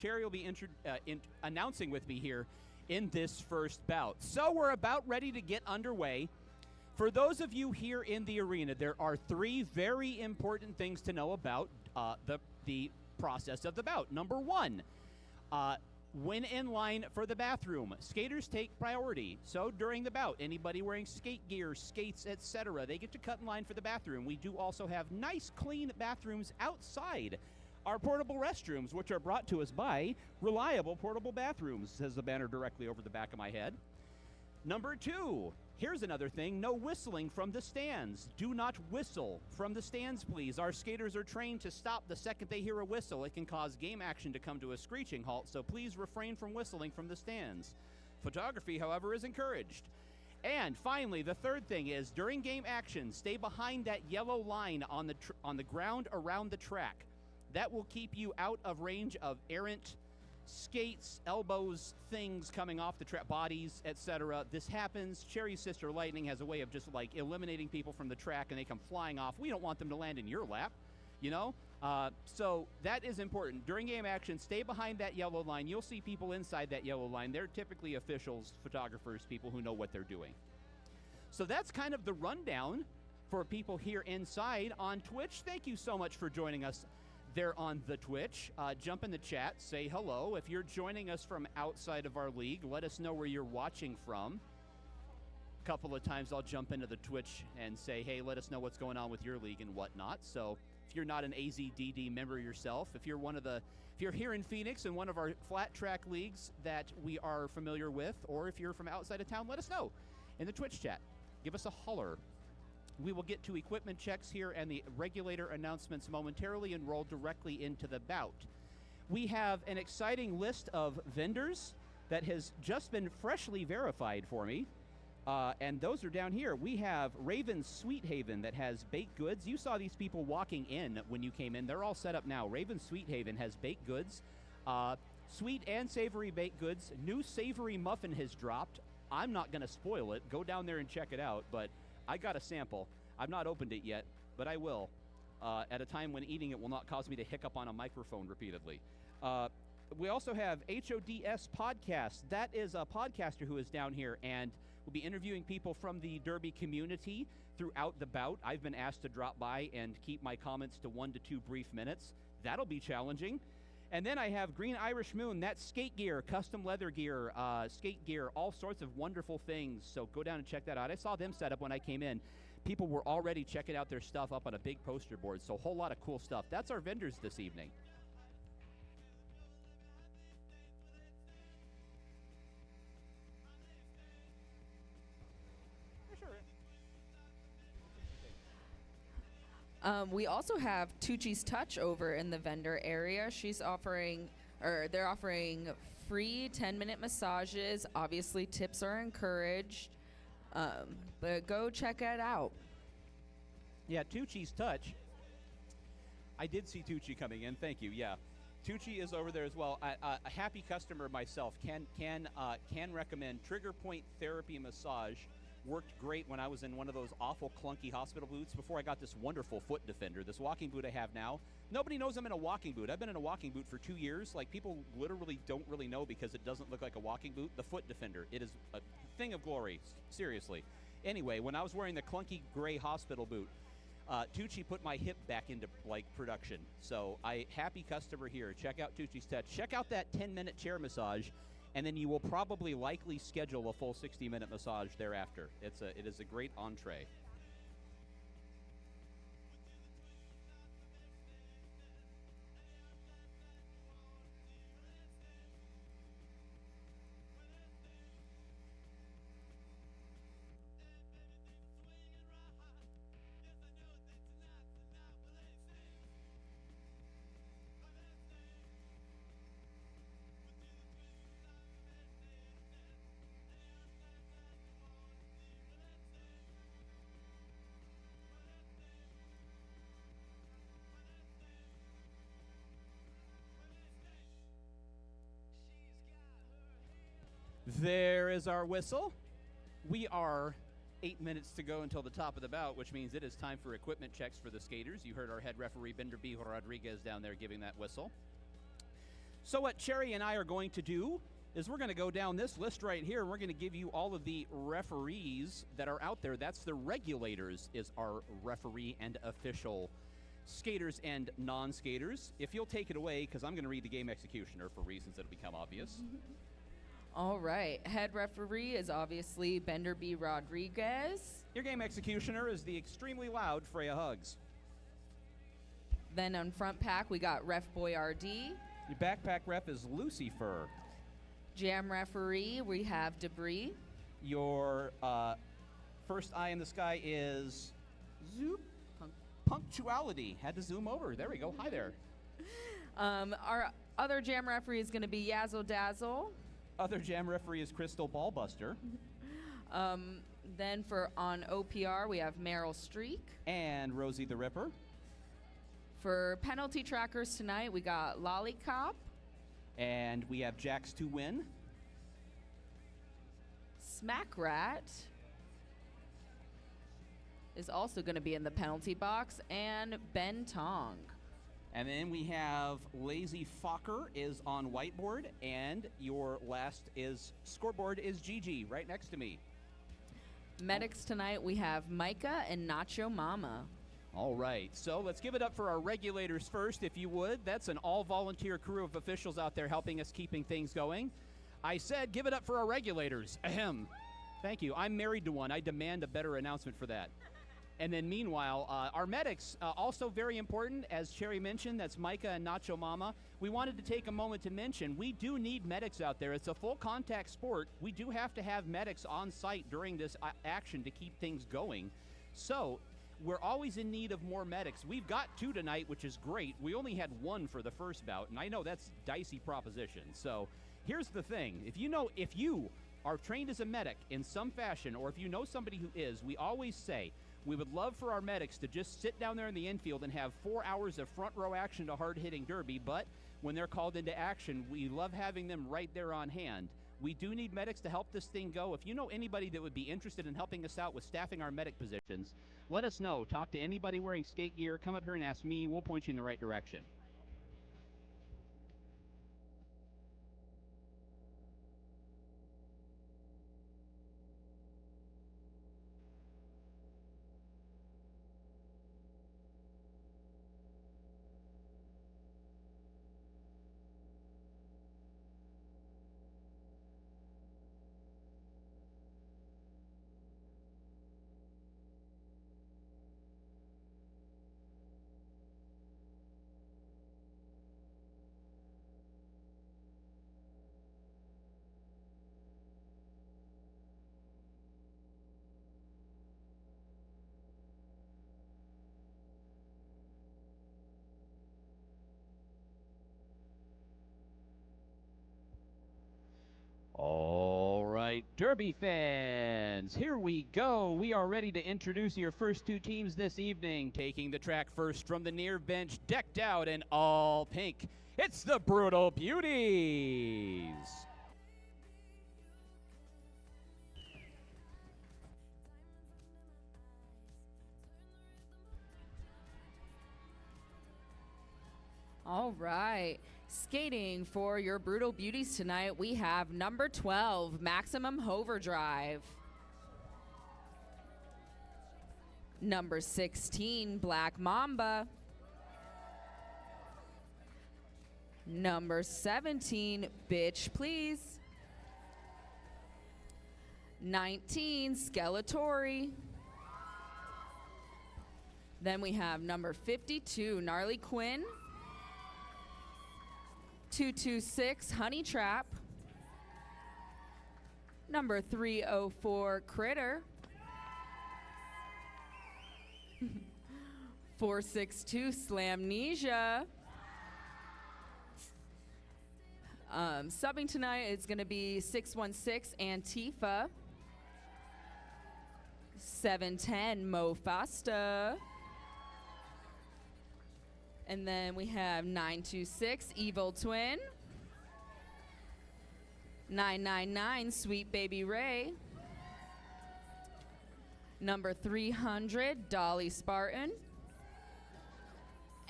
Cherry will be announcing with me here in this first bout. So we're about ready to get underway. For those of you here in the arena, there are three very important things to know about the process of the bout. Number one, when in line for the bathroom, skaters take priority. So during the bout, anybody wearing skate gear, skates, etc., they get to cut in line for the bathroom. We do also have nice, clean bathrooms outside our portable restrooms, which are brought to us by Reliable Portable Bathrooms, says the banner directly over the back of my head. Number two, here's another thing, no whistling from the stands. Do not whistle from the stands, please. Our skaters are trained to stop the second they hear a whistle. It can cause game action to come to a screeching halt, so please refrain from whistling from the stands. Photography, however, is encouraged. And finally, the third thing is, during game action, stay behind that yellow line on the ground around the track. That will keep you out of range of errant skates, elbows, things coming off the track, bodies, etc. This happens. Cherry's sister Lightning has a way of just like eliminating people from the track and they come flying off. We don't want them to land in your lap, you know? So that is important. During game action, stay behind that yellow line. You'll see people inside that yellow line. They're typically officials, photographers, people who know what they're doing. So that's kind of the rundown for people here inside on Twitch. Thank you so much for joining us there on the Twitch. Jump in the chat, say hello. If you're joining us from outside of our league, let us know where you're watching from. A couple of times I'll jump into the Twitch and say, hey, let us know what's going on with your league and whatnot. So if you're not an AZDD member yourself, if you're here in Phoenix in one of our flat track leagues that we are familiar with, or if you're from outside of town, let us know in the Twitch chat. Give us a holler. We will get to equipment checks here and the regulator announcements momentarily and roll directly into the bout. We have an exciting list of vendors that has just been freshly verified for me, and those are down here. We have Raven's Sweet Haven that has baked goods. You saw these people walking in when you came in. They're all set up now. Raven's Sweet Haven has baked goods, sweet and savory baked goods. New savory muffin has dropped. I'm not going to spoil it. Go down there and check it out, but I got a sample. I've not opened it yet, but I will at a time when eating it will not cause me to hiccup on a microphone repeatedly. We also have HODS Podcast. That is a podcaster who is down here and will be interviewing people from the Derby community throughout the bout. I've been asked to drop by and keep my comments to 1 to 2 brief minutes. That'll be challenging. And then I have Green Irish Moon. That's skate gear, custom leather gear, skate gear, all sorts of wonderful things. So go down and check that out. I saw them set up when I came in. People were already checking out their stuff up on a big poster board. So a whole lot of cool stuff. That's our vendors this evening. We also have Tucci's Touch over in the vendor area. They're offering free 10-minute massages. Obviously, tips are encouraged, but go check it out. Yeah, Tucci's Touch. I did see Tucci coming in. Thank you. Yeah, Tucci is over there as well. A happy customer myself can recommend Trigger Point Therapy Massage. Worked great when I was in one of those awful clunky hospital boots before I got this wonderful foot defender, this walking boot I have now. Nobody knows I'm in a walking boot. I've been in a walking boot for 2 years. Like, people literally don't really know because it doesn't look like a walking boot. The foot defender, it is a thing of glory, seriously. Anyway, when I was wearing the clunky gray hospital boot, Tucci put my hip back into, like, production. So, happy customer here. Check out Tucci's Touch. Check out that 10-minute chair massage. And then you will probably likely schedule a full 60-minute massage thereafter. It is a great entree. There is our whistle. We are 8 minutes to go until the top of the bout, which means it is time for equipment checks for the skaters. You heard our head referee, Bender B. Rodriguez, down there giving that whistle. So what Cherry and I are going to do is we're going to go down this list right here, and we're going to give you all of the referees that are out there. That's the regulators is our referee and official skaters and non-skaters. If you'll take it away, because I'm going to read the game executioner for reasons that'll become obvious. All right. Head referee is obviously Bender B. Rodriguez. Your game executioner is the extremely loud Freya Hugs. Then on front pack, we got Ref Boy RD. Your backpack ref is Lucifer. Jam referee, we have Debris. Your first eye in the sky is Zoop. Punctuality. Had to zoom over. There we go. Hi there. Our other jam referee is going to be Yazzle Dazzle. Other jam referee is Crystal Ballbuster. Then for on OPR, we have Meryl Streak. And Rosie the Ripper. For penalty trackers tonight, we got Lollipop. And we have Jax to win. Smack Rat is also going to be in the penalty box, and Ben Tong. And then we have Lazy Fokker is on whiteboard, and your last is scoreboard is Gigi right next to me. Medics tonight, we have Micah and Nacho Mama. All right, so let's give it up for our regulators first, if you would. That's an all-volunteer crew of officials out there helping us keeping things going. I said give it up for our regulators. Ahem. Thank you. I'm married to one. I demand a better announcement for that. And then meanwhile, our medics, also very important, as Cherry mentioned, that's Micah and Nacho Mama. We wanted to take a moment to mention, we do need medics out there. It's a full contact sport. We do have to have medics on site during this action to keep things going. So we're always in need of more medics. We've got 2 tonight, which is great. We only had 1 for the first bout, and I know that's dicey proposition. So here's the thing. If you are trained as a medic in some fashion, or if you know somebody who is, we always say, we would love for our medics to just sit down there in the infield and have 4 hours of front row action to hard-hitting derby, but when they're called into action, we love having them right there on hand. We do need medics to help this thing go. If you know anybody that would be interested in helping us out with staffing our medic positions, let us know. Talk to anybody wearing skate gear. Come up here and ask me. We'll point you in the right direction. All right, Derby fans, here we go. We are ready to introduce your first 2 teams this evening. Taking the track first from the near bench, decked out in all pink, it's the Brutal Beauties. All right. Skating for your Brutal Beauties tonight, we have number 12, Maximum Overdrive. Number 16, Black Mamba. Number 17, Bitch Please. 19, Skeletori. Then we have number 52, Gnarly Quinn. 226, Honey Trap. Number 304, Critter. 462, Slamnesia. Subbing tonight is going to be 616, Antifa. 710, Mofasta. And then we have 926, Evil Twin. 999, Sweet Baby Ray. Number 300, Dolly Spartan.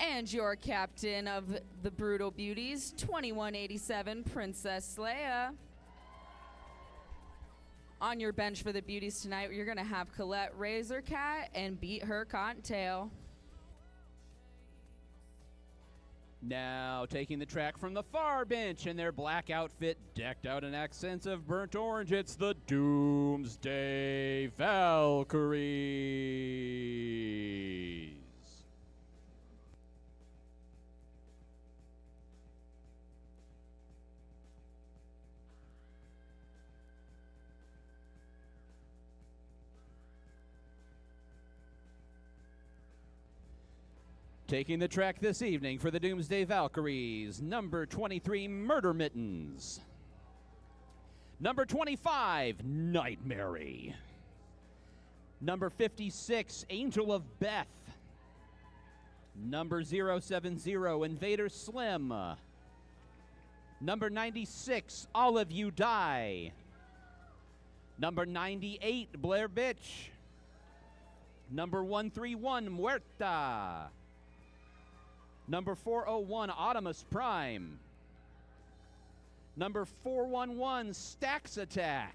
And your captain of the Brutal Beauties, 2187 Princess Leia. On your bench for the Beauties tonight, you're going to have Colette Razorcat and Beat Her Cottontail. Now taking the track from the far bench in their black outfit, decked out in accents of burnt orange, it's the Doomsday Valkyries. Taking the track this evening for the Doomsday Valkyries, number 23, Murder Mittens. Number 25, Nightmare. Number 56, Angel of Beth. Number 070, Invader Slim. Number 96, All of You Die. Number 98, Blair Bitch. Number 131, Muerta. Number 401, Audimus Prime. Number 411, Stax Attack.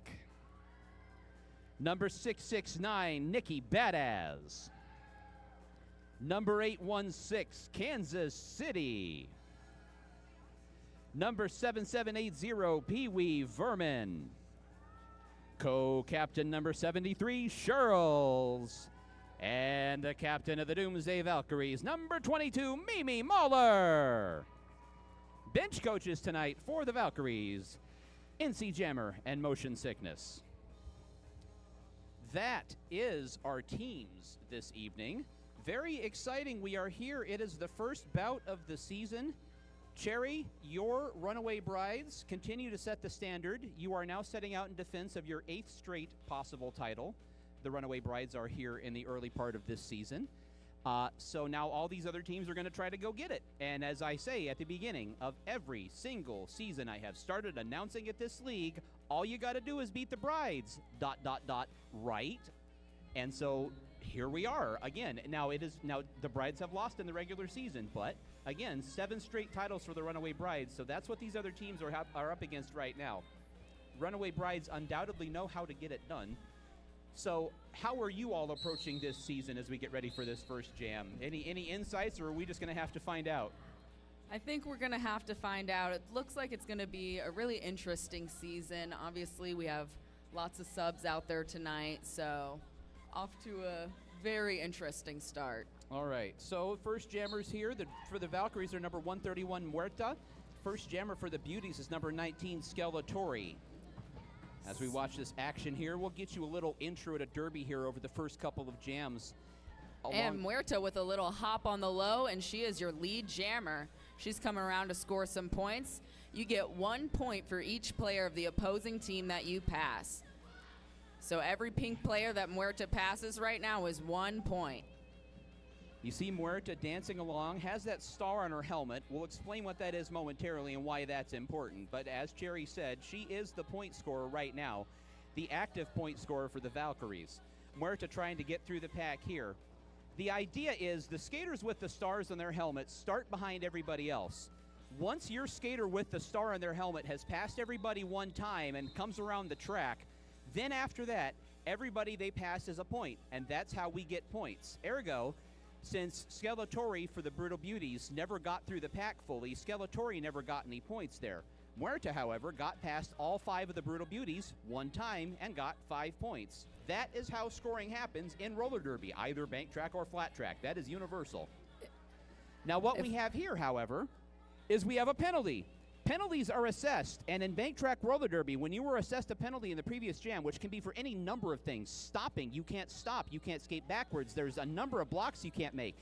Number 669, Nikki Badass. Number 816, Kansas City. Number 7780, Pee Wee Vermin. Co-captain number 73, Shirls. And the captain of the Doomsday Valkyries, number 22, Mimi Mahler. Bench coaches tonight for the Valkyries, NC Jammer and Motion Sickness. That is our teams this evening. Very exciting. We are here. It is the first bout of the season. Cherry, your Runaway Brides continue to set the standard. You are now setting out in defense of your 8th straight possible title. The Runaway Brides are here in the early part of this season. So now all these other teams are going to try to go get it. And as I say at the beginning of every single season I have started announcing at this league, all you got to do is beat the Brides, ... right? And so here we are again. Now the Brides have lost in the regular season, but again, 7 straight titles for the Runaway Brides. So that's what these other teams are up against right now. Runaway Brides undoubtedly know how to get it done. So how are you all approaching this season as we get ready for this first jam? Any insights, or are we just going to have to find out? I think we're going to have to find out. It looks like it's going to be a really interesting season. Obviously, we have lots of subs out there tonight, so off to a very interesting start. All right, so first jammers here for the Valkyries are number 131, Muerta. First jammer for the Beauties is number 19, Skeletori. As we watch this action here, we'll get you a little intro to Derby here over the first couple of jams. And Muerta with a little hop on the low, and she is your lead jammer. She's coming around to score some points. You get 1 point for each player of the opposing team that you pass. So every pink player that Muerta passes right now is 1 point. You see Muerta dancing along, has that star on her helmet. We'll explain what that is momentarily and why that's important. But as Cherry said, she is the point scorer right now, the active point scorer for the Valkyries. Muerta trying to get through the pack here. The idea is the skaters with the stars on their helmets start behind everybody else. Once your skater with the star on their helmet has passed everybody one time and comes around the track, then after that, everybody they pass is a point, and that's how we get points. Ergo, since Skeletori for the Brutal Beauties never got through the pack fully, Skeletori never got any points there. Muerta, however, got past all 5 of the Brutal Beauties one time and got 5 points. That is how scoring happens in roller derby, either bank track or flat track. That is universal. Now what we have here, however, is we have a penalty. Penalties are assessed, and in bank track roller derby, when you were assessed a penalty in the previous jam, which can be for any number of things, stopping, you can't stop, you can't skate backwards, there's a number of blocks you can't make,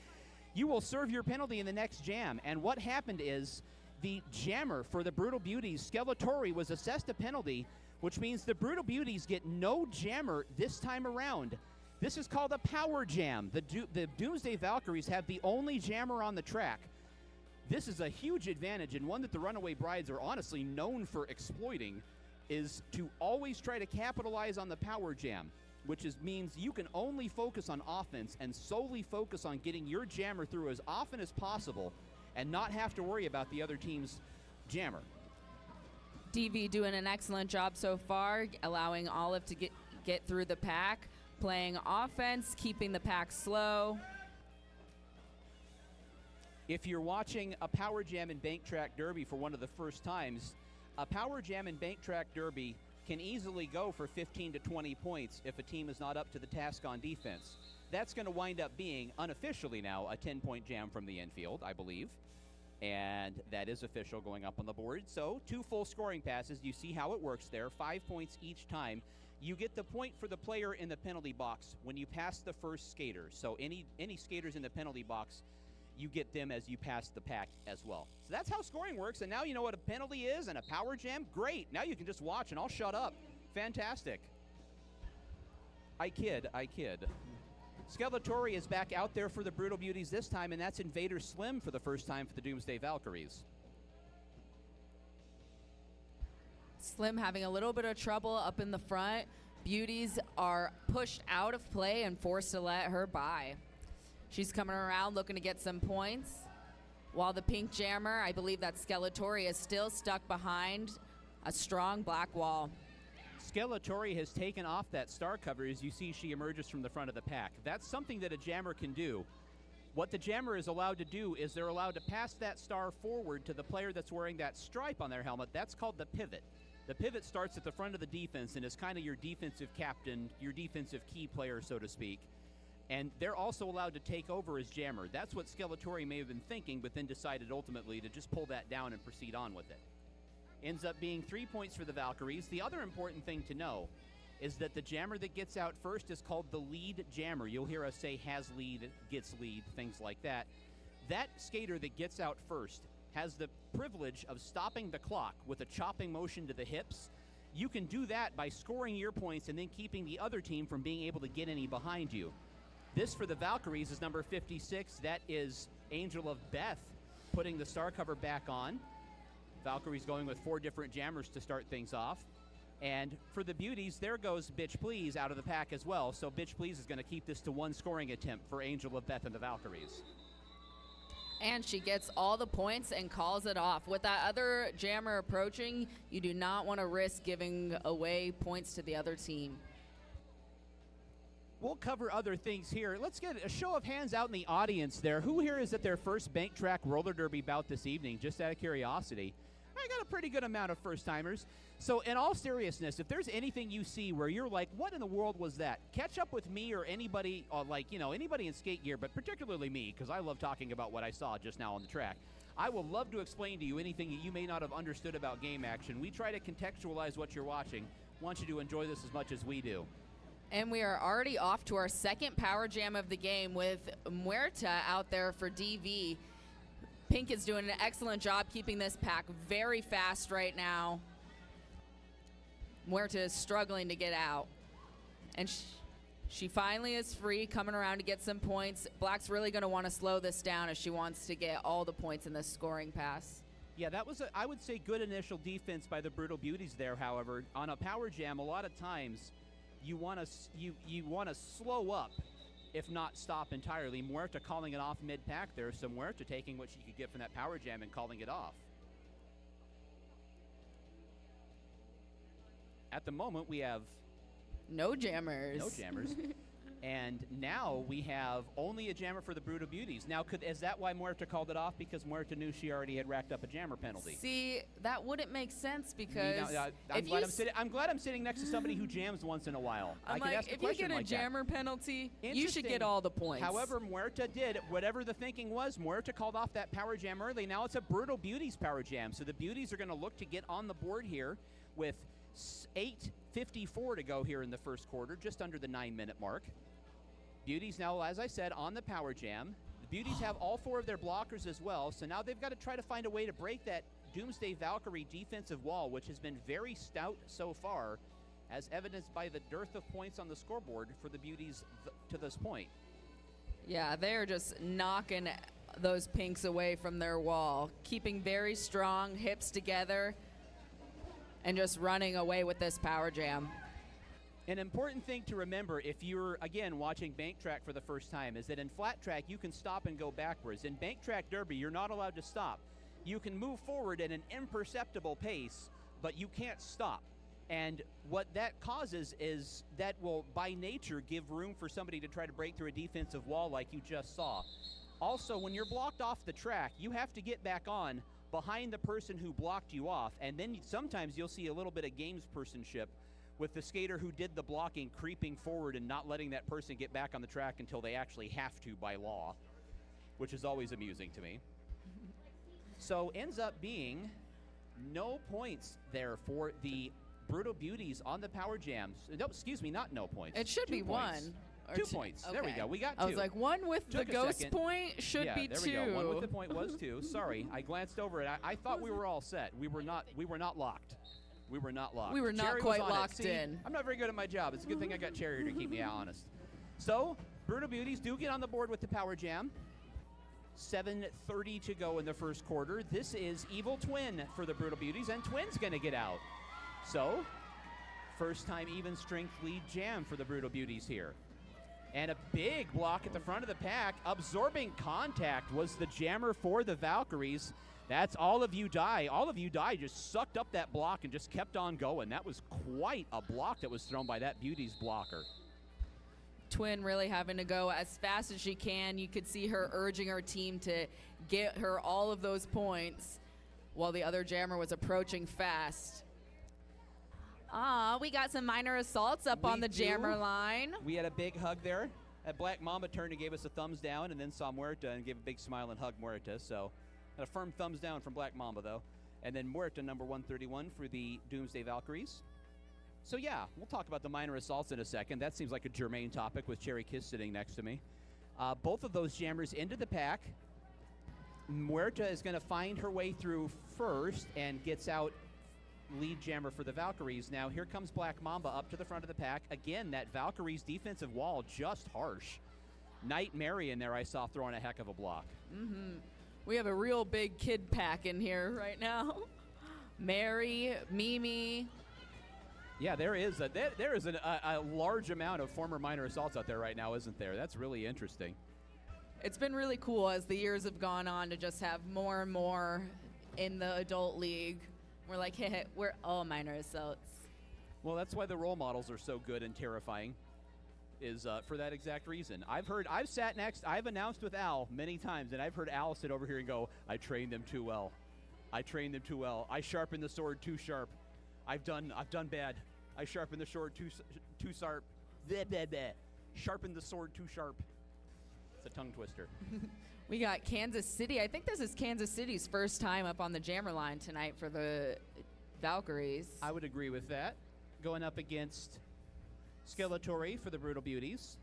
you will serve your penalty in the next jam. And what happened is the jammer for the Brutal Beauties, Skeletori, was assessed a penalty, which means the Brutal Beauties get no jammer this time around. This is called a power jam. The Doomsday Valkyries have the only jammer on the track. This is a huge advantage, and one that the Runaway Brides are honestly known for exploiting, is to always try to capitalize on the power jam. which means you can only focus on offense and solely focus on getting your jammer through as often as possible and not have to worry about the other team's jammer. DV doing an excellent job so far, allowing Olive to get through the pack, playing offense, keeping the pack slow. If you're watching a Power Jam and Bank Track Derby for one of the first times, a Power Jam and Bank Track Derby can easily go for 15 to 20 points if a team is not up to the task on defense. That's going to wind up being, unofficially now, a 10-point jam from the infield, I believe. And that is official going up on the board. So 2 full scoring passes. You see how it works there. 5 points each time. You get the point for the player in the penalty box when you pass the first skater. So any skaters in the penalty box, you get them as you pass the pack as well. So that's how scoring works. And now you know what a penalty is and a power jam? Great. Now you can just watch and I'll shut up. Fantastic. I kid. Skeletori is back out there for the Brutal Beauties this time, and that's Invader Slim for the first time for the Doomsday Valkyries. Slim having a little bit of trouble up in the front. Beauties are pushed out of play and forced to let her by. She's coming around looking to get some points. While the pink jammer, I believe that Skeletori, is still stuck behind a strong black wall. Skeletori has taken off that star cover as you see she emerges from the front of the pack. That's something that a jammer can do. What the jammer is allowed to do is they're allowed to pass that star forward to the player that's wearing that stripe on their helmet. That's called the pivot. The pivot starts at the front of the defense and is kind of your defensive captain, your defensive key player, so to speak. And they're also allowed to take over as jammer. That's what Skeletori may have been thinking, but then decided ultimately to just pull that down and proceed on with it. Ends up being 3 points for the Valkyries. The other important thing to know is that the jammer that gets out first is called the lead jammer. You'll hear us say has lead, gets lead, things like that. That skater that gets out first has the privilege of stopping the clock with a chopping motion to the hips. You can do that by scoring your points and then keeping the other team from being able to get any behind you. This for the Valkyries is number 56. That is Angel of Beth putting the star cover back on. Valkyries going with 4 different jammers to start things off. And for the Beauties, there goes Bitch Please out of the pack as well. So Bitch Please is going to keep this to 1 scoring attempt for Angel of Beth and the Valkyries. And she gets all the points and calls it off. With that other jammer approaching, you do not want to risk giving away points to the other team. We'll cover other things here. Let's get a show of hands out in the audience there. Who here is at their first Bank Track Roller Derby bout this evening, just out of curiosity? I got a pretty good amount of first-timers. So in all seriousness, if there's anything you see where you're like, what in the world was that? Catch up with me or anybody, anybody in skate gear, but particularly me, because I love talking about what I saw just now on the track. I will love to explain to you anything that you may not have understood about game action. We try to contextualize what you're watching. I want you to enjoy this as much as we do. And we are already off to our second power jam of the game with Muerta out there for DV. Pink is doing an excellent job keeping this pack very fast right now. Muerta is struggling to get out. And she finally is free, coming around to get some points. Black's really going to want to slow this down as she wants to get all the points in this scoring pass. Yeah, that was, I would say, good initial defense by the Brutal Beauties there, however. On a power jam, a lot of times you want to slow up, if not stop entirely. Muerta calling it off mid-pack there, so Muerta taking what she could get from that power jam and calling it off. At the moment, we have no jammers. No jammers. And now we have only a jammer for the Brutal Beauties. Now, is that why Muerta called it off? Because Muerta knew she already had racked up a jammer penalty. See, that wouldn't make sense because I'm glad I'm sitting next to somebody who jams once in a while. I'm like, if you get a jammer penalty, you should get all the points. However, Muerta did whatever the thinking was. Muerta called off that power jam early. Now it's a Brutal Beauties power jam. So the Beauties are going to look to get on the board here with 8:54 to go here in the first quarter, just under the 9-minute mark. Beauties now, as I said, on the power jam. The Beauties have all 4 of their blockers as well, so now they've got to try to find a way to break that Doomsday Valkyrie defensive wall, which has been very stout so far, as evidenced by the dearth of points on the scoreboard for the Beauties to this point. Yeah, they're just knocking those pinks away from their wall, keeping very strong hips together and just running away with this power jam. An important thing to remember if you're, again, watching bank track for the first time is that in flat track, you can stop and go backwards. In bank track derby, you're not allowed to stop. You can move forward at an imperceptible pace, but you can't stop. And what that causes is that will, by nature, give room for somebody to try to break through a defensive wall like you just saw. Also, when you're blocked off the track, you have to get back on behind the person who blocked you off, and then sometimes you'll see a little bit of gamespersonship with the skater who did the blocking creeping forward and not letting that person get back on the track until they actually have to by law, which is always amusing to me. So ends up being no points there for the Brutal Beauties on the Power Jams. No, excuse me, not no points. It should 2 be points. one. Or 2 points. Okay. There we go. We got 2. I was like, one with Took the a ghost second. point should be there 2. we go. One with the point was 2. Sorry, I glanced over it. I thought we were all set. We were not locked. We were not locked. We were not Cherry quite was on it. locked See, in. I'm not very good at my job. It's a good thing I got Cherry to keep me honest. So, Brutal Beauties do get on the board with the Power Jam. 7:30 to go in the first quarter. This is Evil Twin for the Brutal Beauties, and Twin's going to get out. So, first time even strength lead jam for the Brutal Beauties here. And a big block at the front of the pack. Absorbing contact was the jammer for the Valkyries. That's All of You Die. All of You Die just sucked up that block and just kept on going. That was quite a block that was thrown by that Beauties blocker. Twin really having to go as fast as she can. You could see her urging her team to get her all of those points while the other jammer was approaching fast. We got some minor assaults up on the jammer line. We had a big hug there. That Black Mamba turned and gave us a thumbs down, and then saw Muerta and gave a big smile and hug Muerta. So, a firm thumbs down from Black Mamba, though. And then Muerta, number 131 for the Doomsday Valkyries. So, yeah, we'll talk about the minor assaults in a second. That seems like a germane topic with Cherry Kiss sitting next to me. Both of those jammers into the pack. Muerta is going to find her way through first and gets out lead jammer for the Valkyries. Now, here comes Black Mamba up to the front of the pack. Again, that Valkyries defensive wall just harsh. Knight Mary in there I saw throwing a heck of a block. Mm-hmm. We have a real big kid pack in here right now. Mary, Mimi. Yeah, there is a large amount of former minor assaults out there right now, isn't there? That's really interesting. It's been really cool as the years have gone on to just have more and more in the adult league. We're like, hey, we're all minor assaults. Well, that's why the role models are so good and terrifying, is for that exact reason. I've announced with Al many times, and I've heard Al sit over here and go, I trained them too well. I sharpened the sword too sharp. I've done bad. I sharpened the sword too sharp. Sharpened the sword too sharp. It's a tongue twister. We got Kansas City. I think this is Kansas City's first time up on the jammer line tonight for the Valkyries. I would agree with that. Going up against Skeletori for the Brutal Beauties.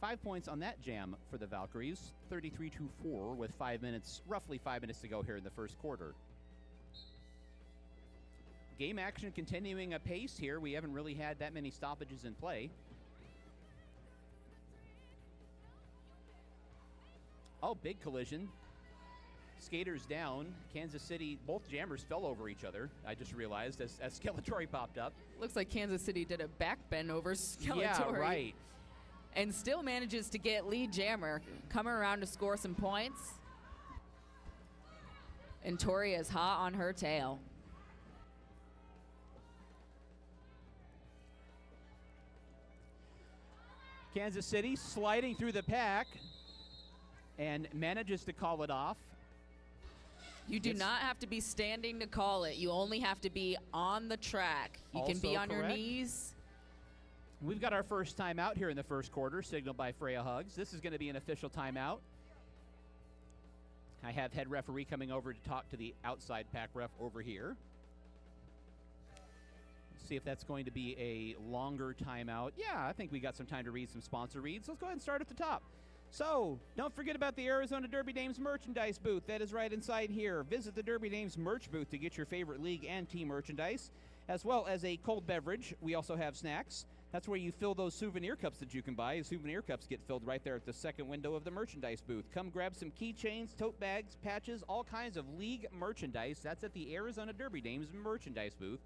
5 points on that jam for the Valkyries. 33-4 with roughly 5 minutes to go here in the first quarter. Game action continuing apace here. We haven't really had that many stoppages in play. Oh, big collision. Skaters down. Kansas City, both jammers fell over each other, I just realized, as Skeletori popped up. Looks like Kansas City did a back bend over Skeletori. Yeah, right. And still manages to get lead jammer coming around to score some points. And Tori is hot on her tail. Kansas City sliding through the pack and manages to call it off. You do not have to be standing to call it. You only have to be on the track. You can be on your knees. We've got our first timeout here in the first quarter, signaled by Freya Hugs. This is going to be an official timeout. I have head referee coming over to talk to the outside pack ref over here. See if that's going to be a longer timeout. Yeah, I think we got some time to read some sponsor reads. Let's go ahead and start at the top. So, don't forget about the Arizona Derby Dames merchandise booth. That is right inside here. Visit the Derby Dames merch booth to get your favorite league and team merchandise, as well as a cold beverage. We also have snacks. That's where you fill those souvenir cups that you can buy. Souvenir cups get filled right there at the second window of the merchandise booth. Come grab some keychains, tote bags, patches, all kinds of league merchandise. That's at the Arizona Derby Dames merchandise booth,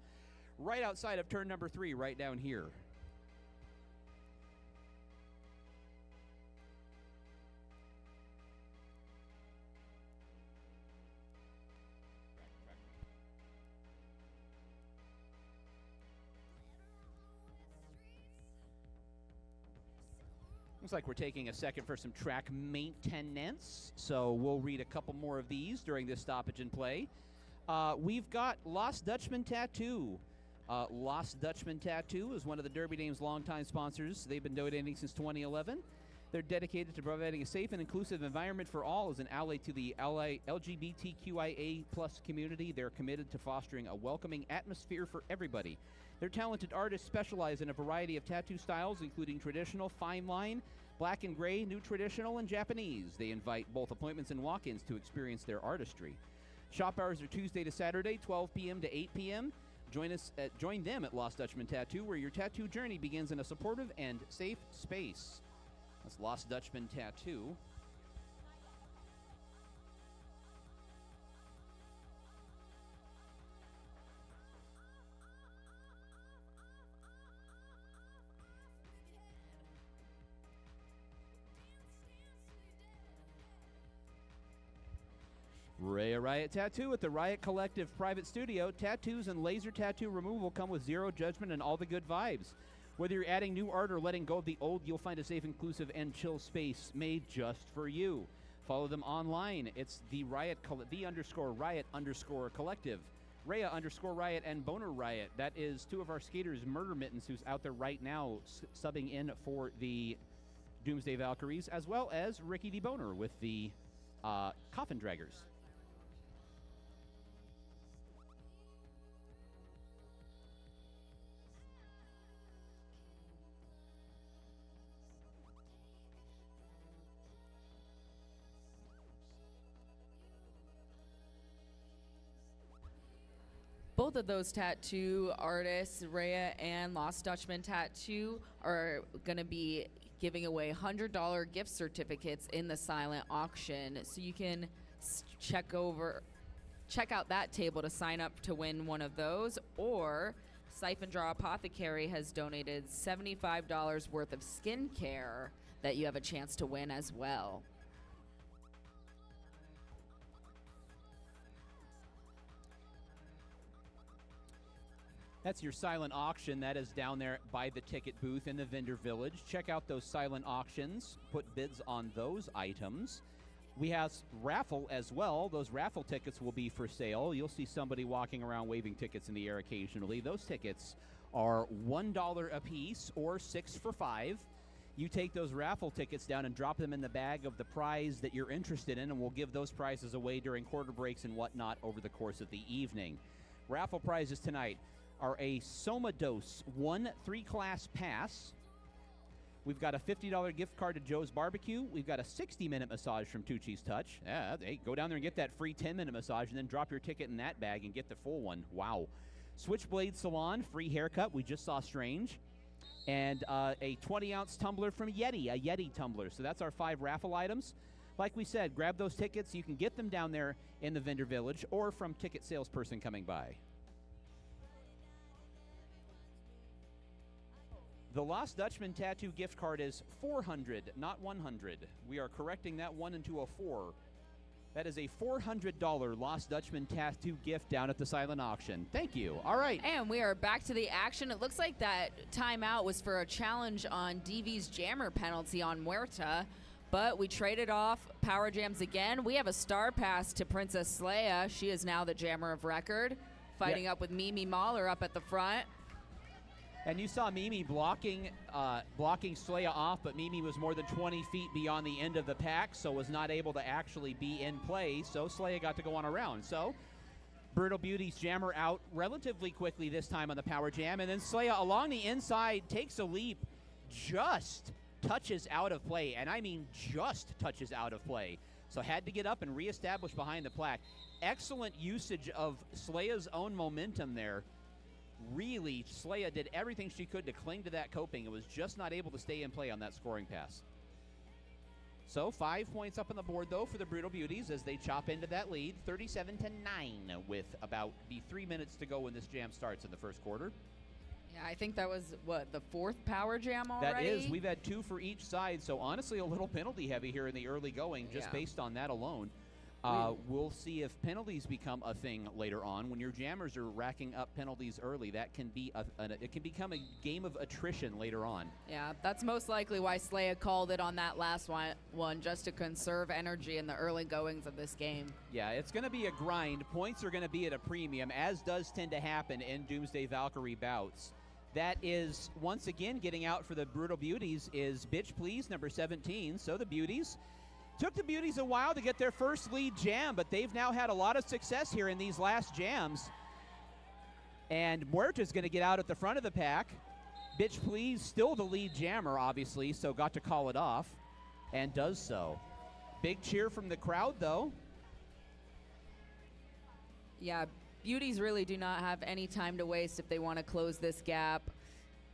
right outside of turn number 3, right down here. Looks like we're taking a second for some track maintenance, so we'll read a couple more of these during this stoppage and play. We've got Lost Dutchman Tattoo. Lost Dutchman Tattoo is one of the Derby Dame's longtime sponsors. They've been donating since 2011. They're dedicated to providing a safe and inclusive environment for all as an ally to the LGBTQIA+ community. They're committed to fostering a welcoming atmosphere for everybody. Their talented artists specialize in a variety of tattoo styles, including traditional, fine line, black and gray, new traditional, and Japanese. They invite both appointments and walk-ins to experience their artistry. Shop hours are Tuesday to Saturday, 12 p.m. to 8 p.m. Join them at Lost Dutchman Tattoo, where your tattoo journey begins in a supportive and safe space. That's Lost Dutchman Tattoo. Rhea Riot Tattoo at the Riot Collective Private Studio. Tattoos and laser tattoo removal come with zero judgment and all the good vibes. Whether you're adding new art or letting go of the old, you'll find a safe, inclusive, and chill space made just for you. Follow them online. It's the Riot Collective. Rhea _Riot and Boner Riot. That is two of our skaters, Murder Mittens, who's out there right now subbing in for the Doomsday Valkyries, as well as Ricky D. Boner with the Coffin Draggers. Both of those tattoo artists, Rhea and Lost Dutchman Tattoo, are going to be giving away $100 gift certificates in the silent auction. So you can check out that table to sign up to win one of those. Or Siphon Draw Apothecary has donated $75 worth of skincare that you have a chance to win as well. That's your silent auction. That is down there by the ticket booth in the vendor village. Check out those silent auctions. Put bids on those items. We have raffle as well. Those raffle tickets will be for sale. You'll see somebody walking around waving tickets in the air occasionally. Those tickets are $1 a piece or 6 for $5. You take those raffle tickets down and drop them in the bag of the prize that you're interested in, and we'll give those prizes away during quarter breaks and whatnot over the course of the evening. Raffle prizes tonight are a Soma Dose 1 3-class pass. We've got a $50 gift card to Joe's Barbecue. We've got a 60-minute massage from Tucci's Touch. Yeah, hey, go down there and get that free 10-minute massage and then drop your ticket in that bag and get the full one. Wow. Switchblade Salon, free haircut. We just saw Strange. And a 20-ounce tumbler from Yeti, a Yeti tumbler. So that's our 5 raffle items. Like we said, grab those tickets. You can get them down there in the vendor village or from ticket salesperson coming by. The Lost Dutchman Tattoo gift card is $400, not $100. We are correcting that 1 into a 4. That is a $400 Lost Dutchman Tattoo gift down at the silent auction. Thank you. All right. And we are back to the action. It looks like that timeout was for a challenge on DV's jammer penalty on Muerta, but we traded off Power Jams again. We have a star pass to Princess Leia. She is now the jammer of record, fighting up with Mimi Mahler up at the front. And you saw Mimi blocking Slaya off, but Mimi was more than 20 feet beyond the end of the pack, so was not able to actually be in play, so Slaya got to go on a round. So Brutal Beauties jammer out relatively quickly this time on the Power Jam, and then Slaya along the inside takes a leap, just touches out of play, and I mean just touches out of play. So had to get up and reestablish behind the plaque. Excellent usage of Slaya's own momentum there. Really, Slaya did everything she could to cling to that coping. It was just not able to stay in play on that scoring pass. So 5 points up on the board, though, for the Brutal Beauties as they chop into that lead, 37-9, with about 3 minutes to go when this jam starts in the first quarter. Yeah, I think that was, the 4th Power Jam already? That is. We've had 2 for each side, so honestly a little penalty heavy here in the early going, just based on that alone. We'll see if penalties become a thing later on. When your jammers are racking up penalties early, that can be it can become a game of attrition later on. Yeah, that's most likely why Slaya called it on that last one, just to conserve energy in the early goings of this game. Yeah, it's going to be a grind. Points are going to be at a premium, as does tend to happen in Doomsday Valkyrie bouts. That is, once again, getting out for the Brutal Beauties is Bitch Please, number 17. So the Beauties. Took the Beauties a while to get their first lead jam, but they've now had a lot of success here in these last jams. And Muerta's going to get out at the front of the pack. Bitch Please, still the lead jammer, obviously, so got to call it off, and does so. Big cheer from the crowd, though. Yeah, Beauties really do not have any time to waste if they want to close this gap.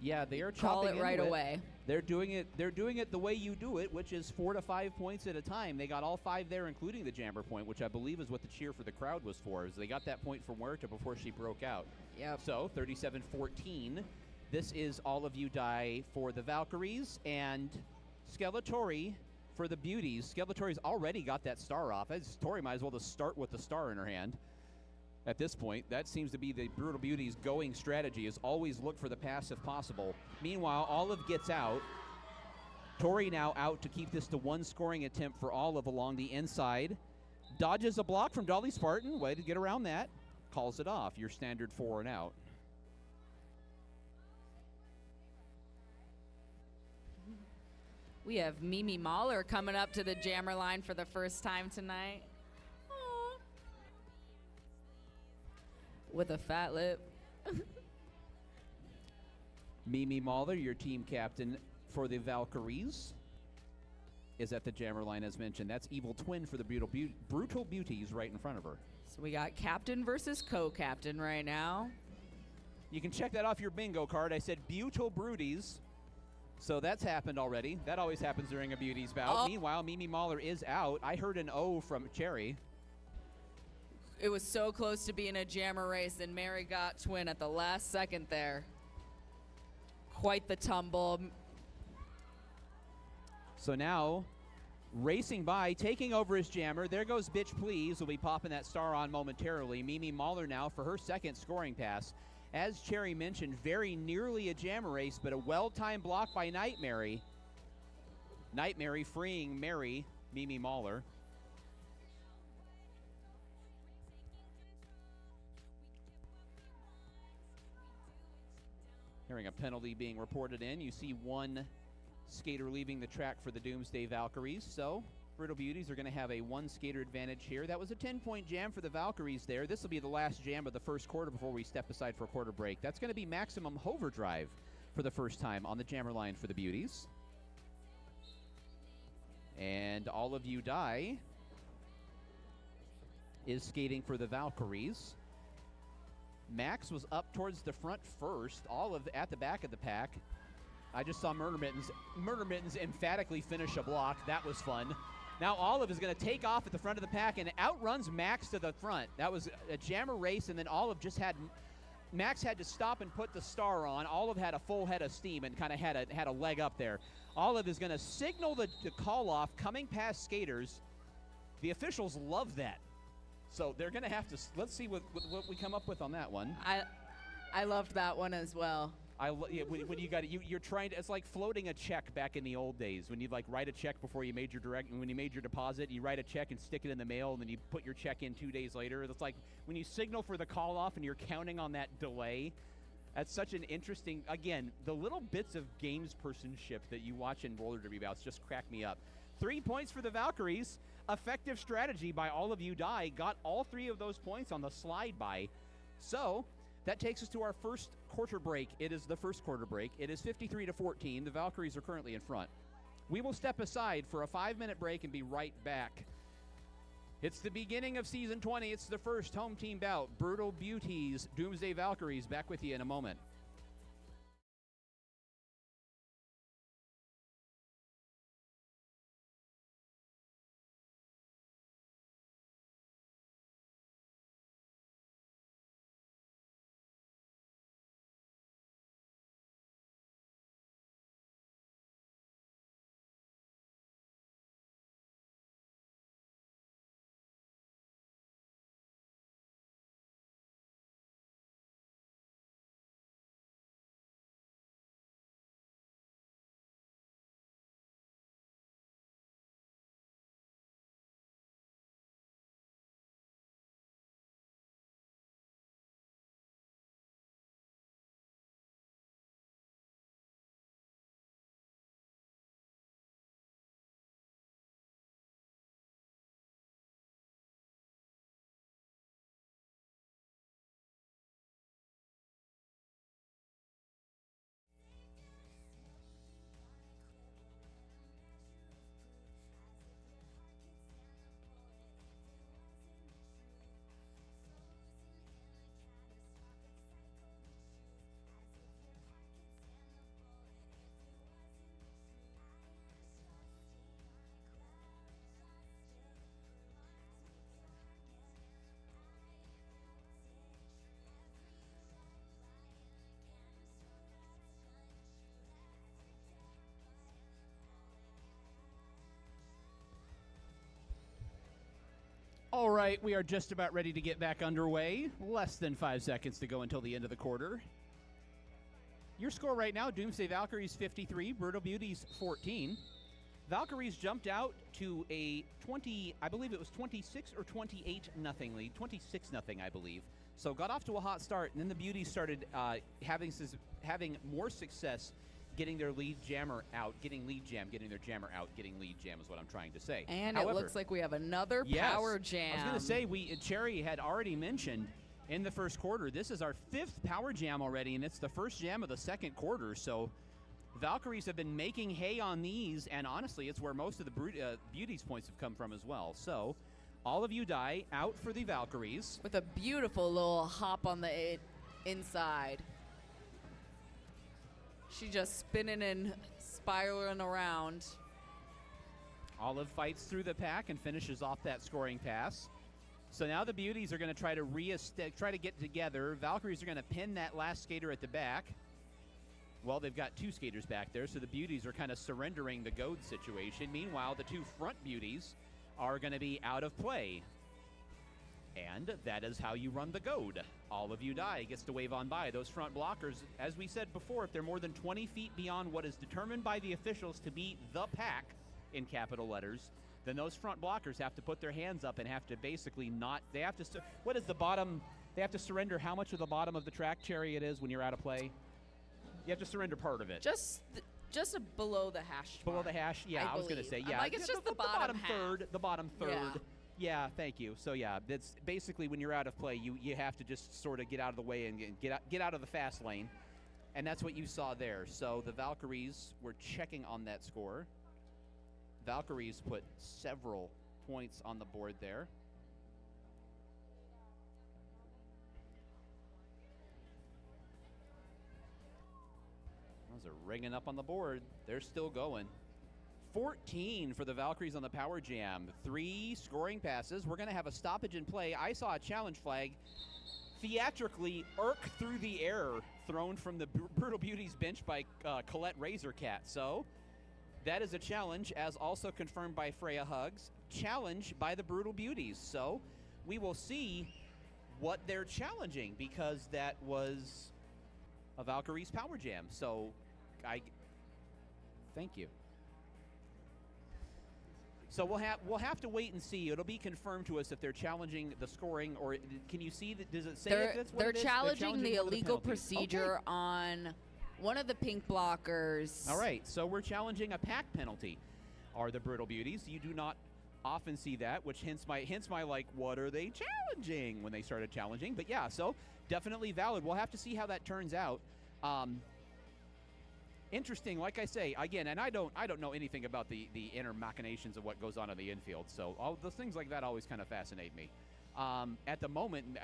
Yeah, they are Call chopping it right away. They're doing it the way you do it, which is 4 to 5 points at a time. They got all 5 there, including the jammer point, which I believe is what the cheer for the crowd was for, is they got that point from Muerta before she broke out. Yep. So 37-14. This is All of You Die for the Valkyries and Skeletori for the Beauties. Skeletori's already got that star off. Tori might as well just start with the star in her hand. At this point, that seems to be the Brutal Beauty's going strategy, is always look for the pass if possible. Meanwhile, Olive gets out. Tori now out to keep this to one scoring attempt for Olive along the inside. Dodges a block from Dolly Spartan. Way to get around that. Calls it off. Your standard 4 and out. We have Mimi Mahler coming up to the jammer line for the first time tonight. With a fat lip. Mimi Mahler, your team captain for the Valkyries, is at the jammer line as mentioned. That's Evil Twin for the Brutal Beauties right in front of her. So we got captain versus co-captain right now. You can check that off your bingo card. I said Brutal Beauties. So that's happened already. That always happens during a Beauties bout. Oh. Meanwhile, Mimi Mahler is out. I heard an O from Cherry. It was so close to being a jammer race, and Mary got Twin at the last second there. Quite the tumble. So now, racing by, taking over his jammer. There goes Bitch Please. Will be popping that star on momentarily. Mimi Mahler now for her second scoring pass. As Cherry mentioned, very nearly a jammer race, but a well-timed block by Nightmare. Nightmare freeing Mary, Mimi Mahler. Hearing a penalty being reported in. You see one skater leaving the track for the Doomsday Valkyries. So, Brutal Beauties are going to have a one skater advantage here. That was a 10-point jam for the Valkyries there. This will be the last jam of the first quarter before we step aside for a quarter break. That's going to be maximum overdrive for the first time on the jammer line for the Beauties. And All of You Die is skating for the Valkyries. Max was up towards the front first, Olive at the back of the pack. I just saw Murder Mittens emphatically finish a block. That was fun. Now Olive is going to take off at the front of the pack and outruns Max to the front. That was a jammer race, and then Olive just had Max had to stop and put the star on. Olive had a full head of steam and kind of had a leg up there. Olive is going to signal the call off coming past skaters. The officials love that. So they're going to have to, let's see what we come up with on that one. I loved that one as well. When you got it, you're trying to, it's like floating a check back in the old days when you'd like write a check before you made when you made your deposit, you write a check and stick it in the mail, and then you put your check in 2 days later. It's like when you signal for the call off and you're counting on that delay. That's such an interesting, again, the little bits of gamespersonship that you watch in roller derby bouts just crack me up. 3 points for the Valkyries. Effective strategy by All of You Die. Got all 3 of those points on the slide by. So that takes us to our first quarter break. It is the first quarter break. It is 53-14. The Valkyries are currently in front. We will step aside for a 5-minute break and be right back. It's the beginning of Season 20. It's the first home team bout. Brutal Beauties, Doomsday Valkyries. Back with you in a moment. right, we are just about ready to get back underway. Less than 5 seconds to go until the end of the quarter. Your score right now, Doomsday Valkyries 53, Brutal Beauties 14. Valkyries jumped out to a 20, I believe it was 26 or 28 nothing lead, 26 nothing, I believe. So got off to a hot start, and then the Beauties started having more success getting their lead jammer out, getting their jammer out, getting lead jam is what I'm trying to say. And however, it looks like we have another power jam. I was going to say, Cherry had already mentioned in the first quarter, this is our 5th power jam already, and it's the first jam of the second quarter. So Valkyries have been making hay on these, and honestly, it's where most of the Beauties points have come from as well. So all of you die out for the Valkyries. With a beautiful little hop on the inside. She just spinning and spiraling around. Olive fights through the pack and finishes off that scoring pass. So now the Beauties are going to try to get together. Valkyries are going to pin that last skater at the back. Well, they've got 2 skaters back there, so the Beauties are kind of surrendering the goad situation. Meanwhile, the 2 front Beauties are going to be out of play. And that is how you run the goad. All of you die, gets to wave on by. Those front blockers, as we said before, if they're more than 20 feet beyond what is determined by the officials to be the pack, in capital letters, then those front blockers have to put their hands up and have to basically they have to, what is the bottom, they have to surrender how much of the bottom of the track, Cherry, it is when you're out of play? You have to surrender part of it. Just below the hash Below mark, the hash, yeah, I was going to say, yeah. Like, it's just the bottom half. Third, the bottom third. Yeah. Yeah, thank you. So yeah, that's basically when you're out of play, you have to just sort of get out of the way and get out of the fast lane, and that's what you saw there. So the Valkyries were checking on that score. Valkyries put several points on the board there. Those are ringing up on the board. They're still going. 14 for the Valkyries on the power jam. 3 scoring passes. We're going to have a stoppage in play. I saw a challenge flag theatrically arc through the air thrown from the Brutal Beauties bench by Colette Razorcat. So that is a challenge, as also confirmed by Freya Hugs. Challenge by the Brutal Beauties. So we will see what they're challenging, because that was a Valkyries power jam. So thank you. So we'll have to wait and see. It'll be confirmed to us if they're challenging the scoring, or can you see that? Does it say if that's what they're it is? challenging the one of illegal penalties. procedure Okay. on one of the pink blockers. All right, so we're challenging a pack penalty. Are the Brutal Beauties? You do not often see that, which hence my like, what are they challenging when they started challenging? But yeah, so definitely valid. We'll have to see how that turns out. Interesting, like I say, again, and I don't know anything about the inner machinations of what goes on in the infield, so all those things like that always kind of fascinate me. At the moment,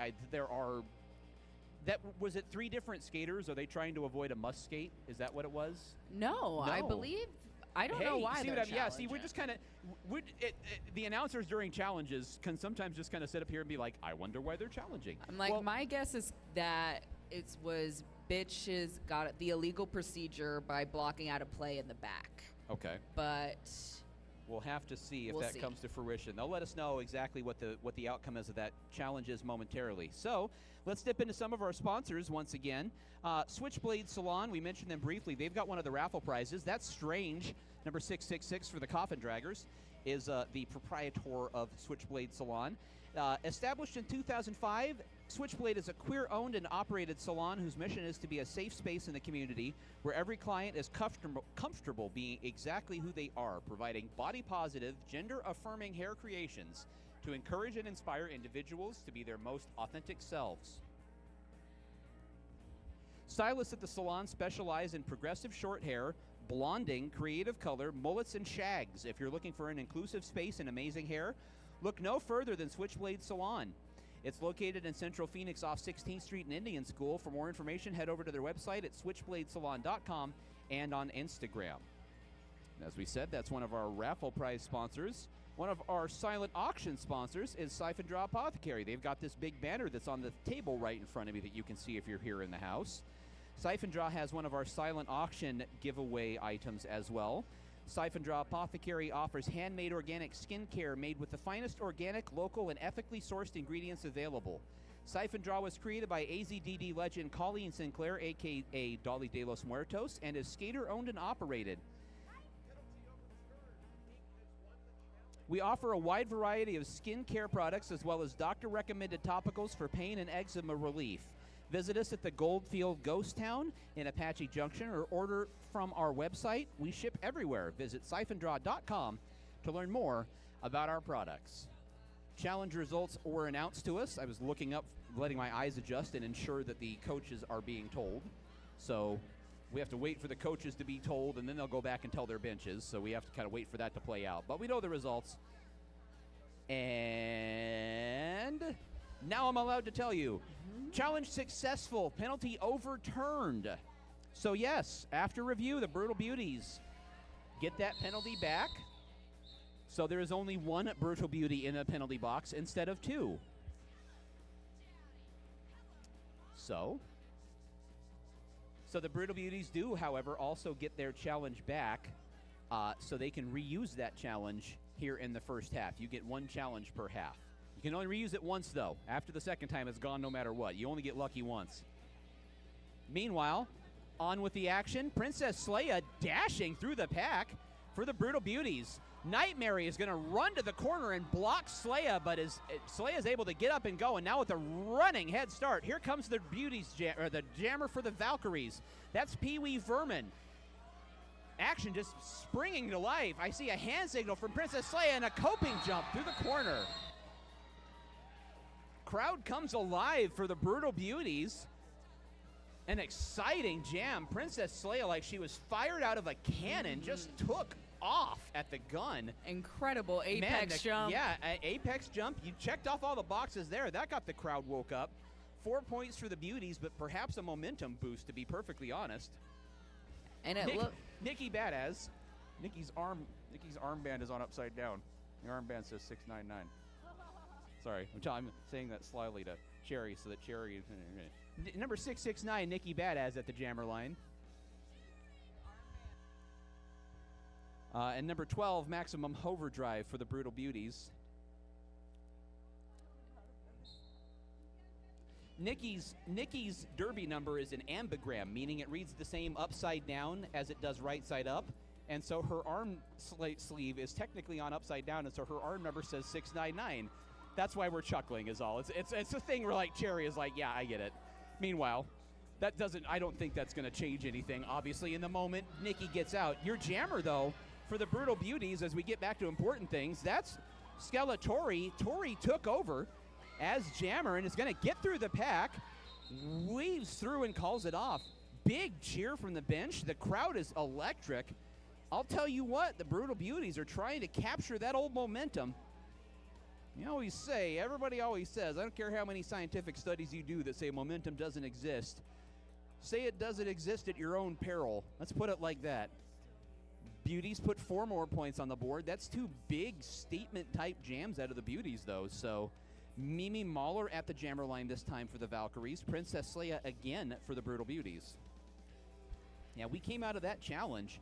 was it 3 different skaters? Are they trying to avoid a must skate? Is that what it was? No, I believe. I don't know why they're challenging. Yeah, see, we're just kind of the announcers during challenges can sometimes just kind of sit up here and be like, I wonder why they're challenging. I'm like, my guess is that it was bitches got the illegal procedure by blocking out a play in the back. Okay. But we'll have to see if that comes to fruition. They'll let us know exactly what the outcome is of that challenge is momentarily. So let's dip into some of our sponsors once again. Switchblade Salon, we mentioned them briefly. They've got one of the raffle prizes. That's Strange, number 666 for the Coffin Draggers, is the proprietor of Switchblade Salon. Established in 2005, Switchblade is a queer-owned and operated salon whose mission is to be a safe space in the community where every client is comfortable being exactly who they are, providing body-positive, gender-affirming hair creations to encourage and inspire individuals to be their most authentic selves. Stylists at the salon specialize in progressive short hair, blonding, creative color, mullets, and shags. If you're looking for an inclusive space and amazing hair, look no further than Switchblade Salon. It's located in Central Phoenix off 16th Street and Indian School. For more information, head over to their website at switchbladesalon.com and on Instagram. As we said, that's one of our raffle prize sponsors. One of our silent auction sponsors is Siphon Draw Apothecary. They've got this big banner that's on the table right in front of me that you can see if you're here in the house. Siphon Draw has one of our silent auction giveaway items as well. Siphon Draw Apothecary offers handmade organic skincare made with the finest organic, local, and ethically sourced ingredients available. Siphon Draw was created by AZDD legend Colleen Sinclair, a.k.a. Dolly de los Muertos, and is skater-owned and operated. We offer a wide variety of skincare products as well as doctor-recommended topicals for pain and eczema relief. Visit us at the Goldfield Ghost Town in Apache Junction or order from our website. We ship everywhere. Visit siphondraw.com to learn more about our products. Challenge results were announced to us. I was looking up, letting my eyes adjust and ensure that the coaches are being told. So we have to wait for the coaches to be told, and then they'll go back and tell their benches. So we have to kind of wait for that to play out. But we know the results. And now I'm allowed to tell you. Challenge successful, penalty overturned. So yes, after review, the Brutal Beauties get that penalty back. So there is only one Brutal Beauty in a penalty box instead of two. So the Brutal Beauties do, however, also get their challenge back, so they can reuse that challenge here in the first half. You get one challenge per half. You can only reuse it once, though. After the second time, it's gone no matter what. You only get lucky once. Meanwhile, on with the action. Princess Leia dashing through the pack for the Brutal Beauties. Nightmare is going to run to the corner and block Sleia, but Sleia is able to get up and go, and now with a running head start, here comes the the jammer for the Valkyries. That's Pee Wee Vermin. Action just springing to life. I see a hand signal from Princess Leia and a coping jump through the corner. Crowd comes alive for the Brutal Beauties. An exciting jam. Princess Leia, like she was fired out of a cannon, just took off at the gun. Incredible apex jump. Yeah, apex jump. You checked off all the boxes there. That got the crowd woke up. 4 points for the Beauties, but perhaps a momentum boost, to be perfectly honest. And Nikki Badass. Nikki's armband is on upside down. The armband says 699. Sorry, I'm saying that slyly to Cherry so that Cherry. Number 669, Nikki Badass at the jammer line. And number 12, Maximum Overdrive for the Brutal Beauties. Nikki's derby number is an ambigram, meaning it reads the same upside down as it does right side up. And so her arm sleeve is technically on upside down, and so her arm number says 699. That's why we're chuckling is all. It's a thing where like Cherry is like, yeah, I get it. Meanwhile, I don't think that's going to change anything, obviously, in the moment Nikki gets out. Your jammer, though, for the Brutal Beauties, as we get back to important things, that's Skeletori. Tori took over as jammer and is going to get through the pack, weaves through and calls it off. Big cheer from the bench. The crowd is electric. I'll tell you what, the Brutal Beauties are trying to capture that old momentum. Everybody always says, I don't care how many scientific studies you do that say momentum doesn't exist. Say it doesn't exist at your own peril. Let's put it like that. Beauties put 4 more points on the board. That's 2 big statement-type jams out of the Beauties, though. So Mimi Mahler at the jammer line this time for the Valkyries. Princess Leia again for the Brutal Beauties. Yeah, we came out of that challenge.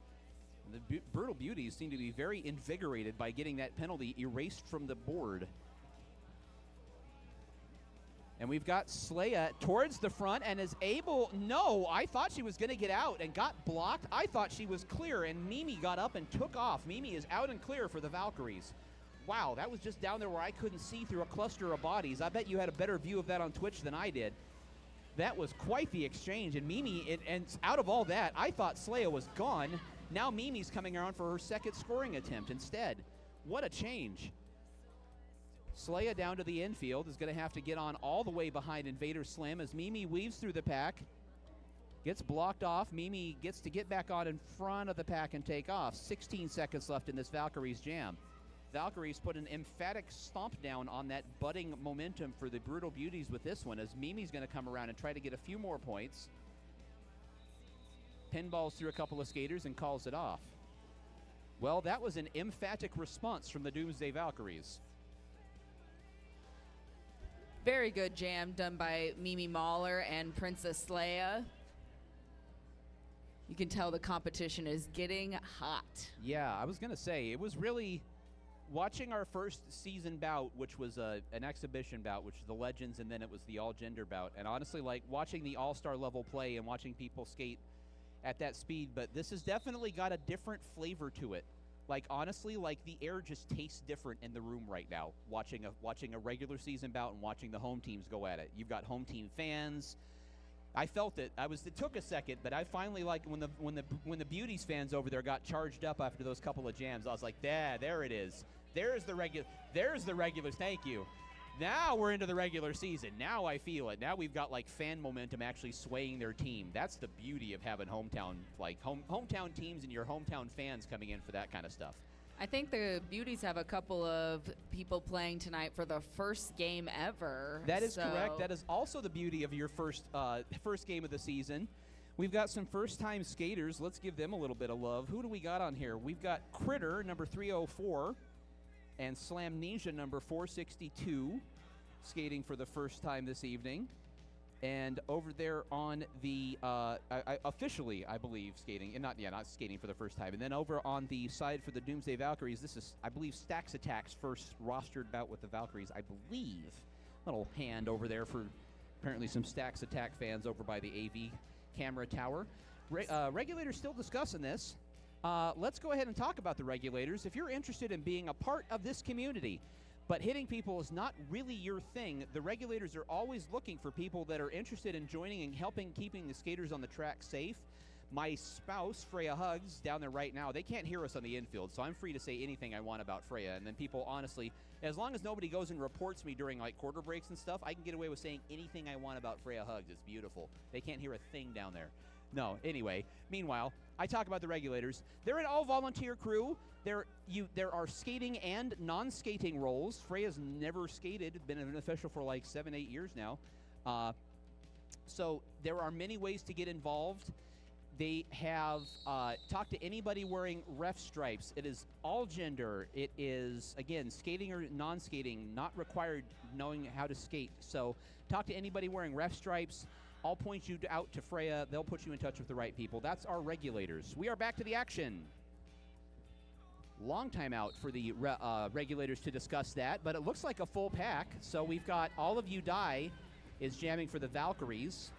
The Brutal Beauties seem to be very invigorated by getting that penalty erased from the board. And we've got Sleia towards the front and is able, no, I thought she was going to get out and got blocked. I thought she was clear, and Mimi got up and took off. Mimi is out and clear for the Valkyries. Wow, that was just down there where I couldn't see through a cluster of bodies. I bet you had a better view of that on Twitch than I did. That was quite the exchange, and Mimi, and out of all that, I thought Sleia was gone. Now Mimi's coming around for her second scoring attempt instead. What a change. Sleia down to the infield is going to have to get on all the way behind Invader Slim as Mimi weaves through the pack. Gets blocked off. Mimi gets to get back on in front of the pack and take off. 16 seconds left in this Valkyries jam. Valkyries put an emphatic stomp down on that budding momentum for the Brutal Beauties with this one, as Mimi's going to come around and try to get a few more points. Pinballs through a couple of skaters and calls it off. Well, that was an emphatic response from the Doomsday Valkyries. Very good jam done by Mimi Mahler and Princess Leia. you can tell the competition is getting hot. Yeah, I was going to say, it was really watching our first season bout, which was an exhibition bout, which is the Legends, and then it was the all-gender bout. And honestly, like, watching the all-star level play and watching people skate at that speed, but this has definitely got a different flavor to it. Like, honestly, like, the air just tastes different in the room right now, watching a regular season bout and watching the home teams go at it. You've got home team fans. I felt it. It took a second, but I finally, like, when the Beauties fans over there got charged up after those couple of jams, I was like, there it is. There's the regulars. Thank you. Now we're into the regular season. Now I feel it. Now we've got, like, fan momentum actually swaying their team. That's the beauty of having hometown teams and your hometown fans coming in for that kind of stuff. I think the Beauties have a couple of people playing tonight for the first game ever. That is correct. That is also the beauty of your first game of the season. We've got some first-time skaters. Let's give them a little bit of love. Who do we got on here? We've got Critter, number 304, and Slamnesia, number 462, skating for the first time this evening. And over there on the officially, I believe, skating, and not skating for the first time. And then over on the side for the Doomsday Valkyries, this is, I believe, Stacks Attack's first rostered bout with the Valkyries, I believe. Little hand over there for apparently some Stacks Attack fans over by the AV camera tower. Regulators still discussing this. Let's go ahead and talk about the regulators. If you're interested in being a part of this community, but hitting people is not really your thing, the regulators are always looking for people that are interested in joining and helping keeping the skaters on the track safe. My spouse, Freya Hugs, down there right now, they can't hear us on the infield, so I'm free to say anything I want about Freya. And then people, honestly, as long as nobody goes and reports me during, like, quarter breaks and stuff, I can get away with saying anything I want about Freya Hugs. It's beautiful. They can't hear a thing down there. No, anyway, meanwhile, I talk about the regulators. They're an all-volunteer crew. There are skating and non-skating roles. Freya's never skated, been an official for like 7-8 years now. So there are many ways to get involved. They have talked to anybody wearing ref stripes. It is all gender. It is, again, skating or non-skating, not required knowing how to skate. So talk to anybody wearing ref stripes. I'll point you out to Freya. They'll put you in touch with the right people. That's our regulators. We are back to the action. Long time out for the regulators to discuss that, but it looks like a full pack. So we've got All of You Die is jamming for the Valkyries.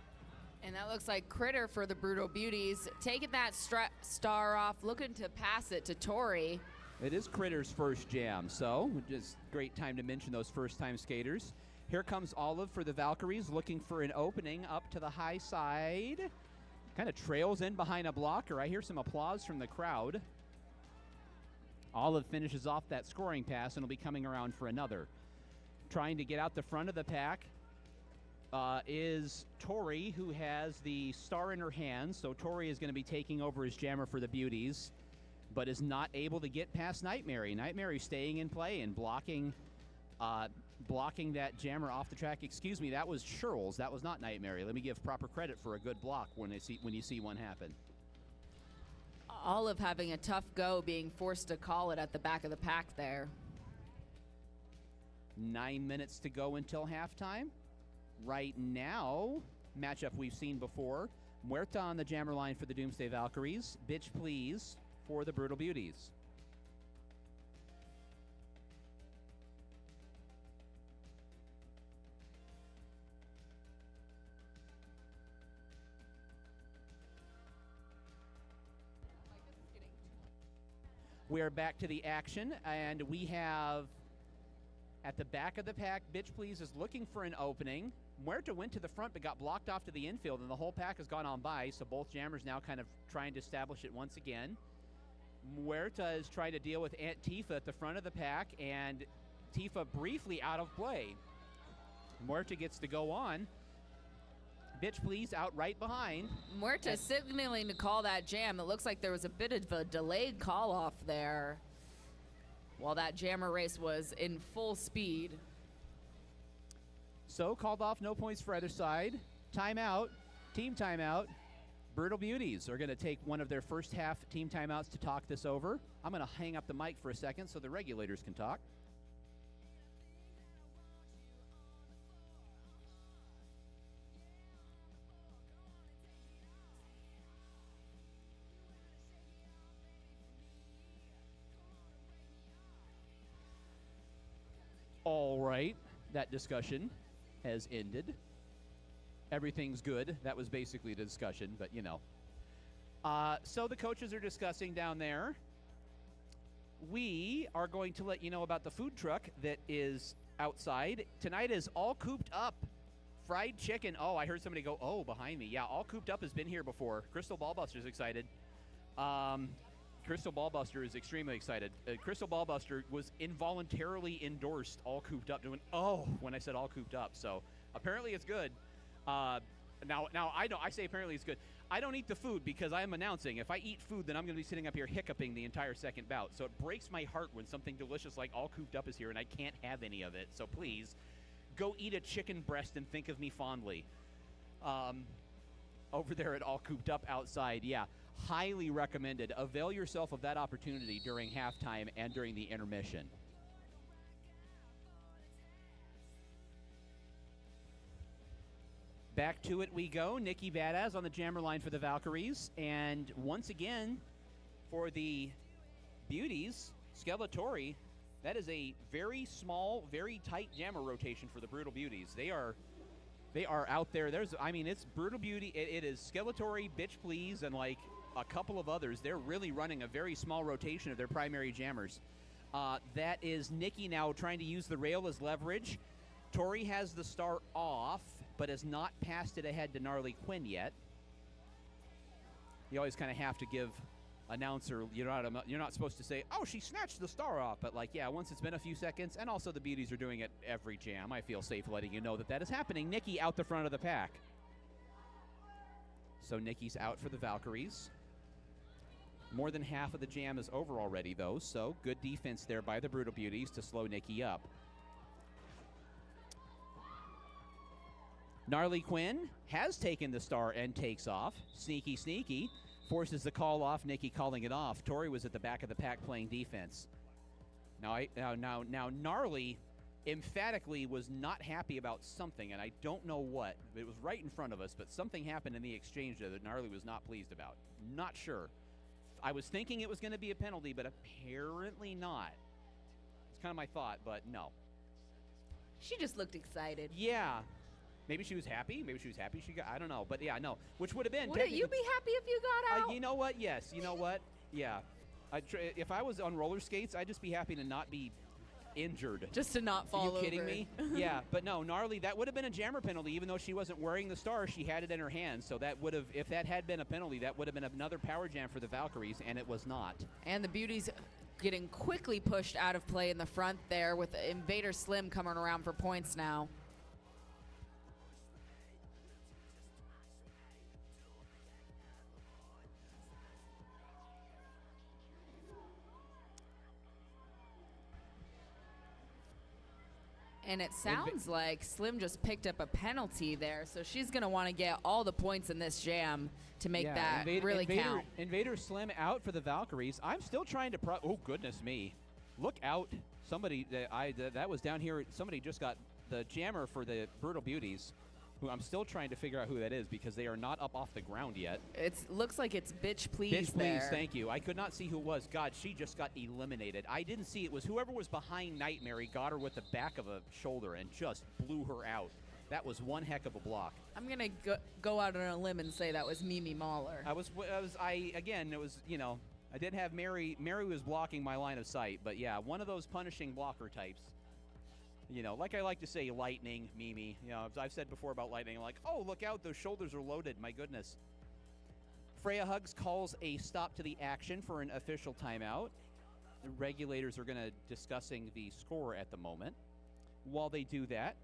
And that looks like Critter for the Brutal Beauties. Taking that star off, looking to pass it to Tori. It is Critter's first jam, so just great time to mention those first-time skaters. Here comes Olive for the Valkyries, looking for an opening up to the high side. Kind of trails in behind a blocker. I hear some applause from the crowd. Olive finishes off that scoring pass and will be coming around for another. Trying to get out the front of the pack is Tori, who has the star in her hands. So Tori is going to be taking over as jammer for the Beauties, but is not able to get past Nightmare. Nightmare staying in play and blocking that jammer off the track. Excuse me, that was Shirls. That was not Nightmare. Let me give proper credit for a good block when you see one happen. Olive having a tough go, being forced to call it at the back of the pack there. 9 minutes to go until halftime. Right now, matchup we've seen before. Muerta on the jammer line for the Doomsday Valkyries. Bitch Please for the Brutal Beauties. We are back to the action, and we have at the back of the pack, Bitch Please is looking for an opening. Muerta went to the front but got blocked off to the infield, and the whole pack has gone on by, so both jammers now kind of trying to establish it once again. Muerta is trying to deal with Aunt Tifa at the front of the pack, and Tifa briefly out of play. Muerta gets to go on. Bitch Please out right behind. Muerta signaling to call that jam. It looks like there was a bit of a delayed call off there while that jammer race was in full speed. So called off, no points for either side. Timeout, team timeout. Brutal Beauties are going to take one of their first half team timeouts to talk this over. I'm going to hang up the mic for a second so the regulators can talk. All right. That discussion has ended. Everything's good. That was basically the discussion, but you know. So the coaches are discussing down there. We are going to let you know about the food truck that is outside. Tonight is All Cooped Up fried chicken. Oh, I heard somebody go, oh, behind me. Yeah, All Cooped Up has been here before. Crystal Ballbuster's excited. Crystal Ballbuster is extremely excited. Crystal Ballbuster was involuntarily endorsed All Cooped Up, doing when I said All Cooped Up. So apparently it's good. Now I say apparently it's good. I don't eat the food because I am announcing. If I eat food, then I'm going to be sitting up here hiccuping the entire second bout. So it breaks my heart when something delicious like All Cooped Up is here and I can't have any of it. So please, go eat a chicken breast and think of me fondly. Over there at All Cooped Up outside, yeah. Highly recommended. Avail yourself of that opportunity during halftime and during the intermission. Back to it we go. Nikki Badass on the jammer line for the Valkyries. And once again, for the Beauties, Skeletori, that is a very small, very tight jammer rotation for the Brutal Beauties. They are out there. It's Brutal Beauty. It is Skeletori, Bitch Please, and like a couple of others. They're really running a very small rotation of their primary jammers. That is Nikki now trying to use the rail as leverage. Tori has the star off, but has not passed it ahead to Gnarly Quinn yet. You always kind of have to give announcer, you're not supposed to say, oh, she snatched the star off, but like, yeah, once it's been a few seconds, and also the Beauties are doing it every jam, I feel safe letting you know that is happening. Nikki out the front of the pack. So Nikki's out for the Valkyries. More than half of the jam is over already, though, so good defense there by the Brutal Beauties to slow Nikki up. Gnarly Quinn has taken the star and takes off. Sneaky, sneaky. Forces the call off, Nikki calling it off. Tori was at the back of the pack playing defense. Now Gnarly emphatically was not happy about something, and I don't know what. It was right in front of us, but something happened in the exchange there that Gnarly was not pleased about. Not sure. I was thinking it was going to be a penalty, but apparently not. It's kind of my thought, but no. She just looked excited. Yeah. Maybe she was happy. She got, I don't know. But yeah, no. Which would have been. Wouldn't you be happy if you got out? You know what? Yes. You know what? Yeah. If I was on roller skates, I'd just be happy to not be injured. Just to not fall over. Are you kidding me? Yeah. But no, Gnarly, that would have been a jammer penalty. Even though she wasn't wearing the star, she had it in her hand. So that would have, if that had been a penalty, that would have been another power jam for the Valkyries, and it was not. And the Beauties getting quickly pushed out of play in the front there with Invader Slim coming around for points now. And it sounds like Slim just picked up a penalty there, so she's going to want to get all the points in this jam to make that really count. Invader Slim out for the Valkyries. I'm still trying to oh, goodness me. Look out. Somebody, that was down here. Somebody just got the jammer for the Brutal Beauties, who I'm still trying to figure out who that is because they are not up off the ground yet. It looks like it's Bitch Please. Bitch Please, thank you. I could not see who it was. God, she just got eliminated. I didn't see it was whoever was behind Nightmare. He got her with the back of a shoulder and just blew her out. That was one heck of a block. I'm gonna go out on a limb and say that was Mimi Mahler. Again, it was, you know, I did have Mary. Mary was blocking my line of sight, but yeah, one of those punishing blocker types. You know, like I like to say, Lightning, Mimi. You know, I've said before about Lightning, like, oh, look out, those shoulders are loaded. My goodness. Freya Hugs calls a stop to the action for an official timeout. The regulators are going to discussing the score at the moment. While they do that,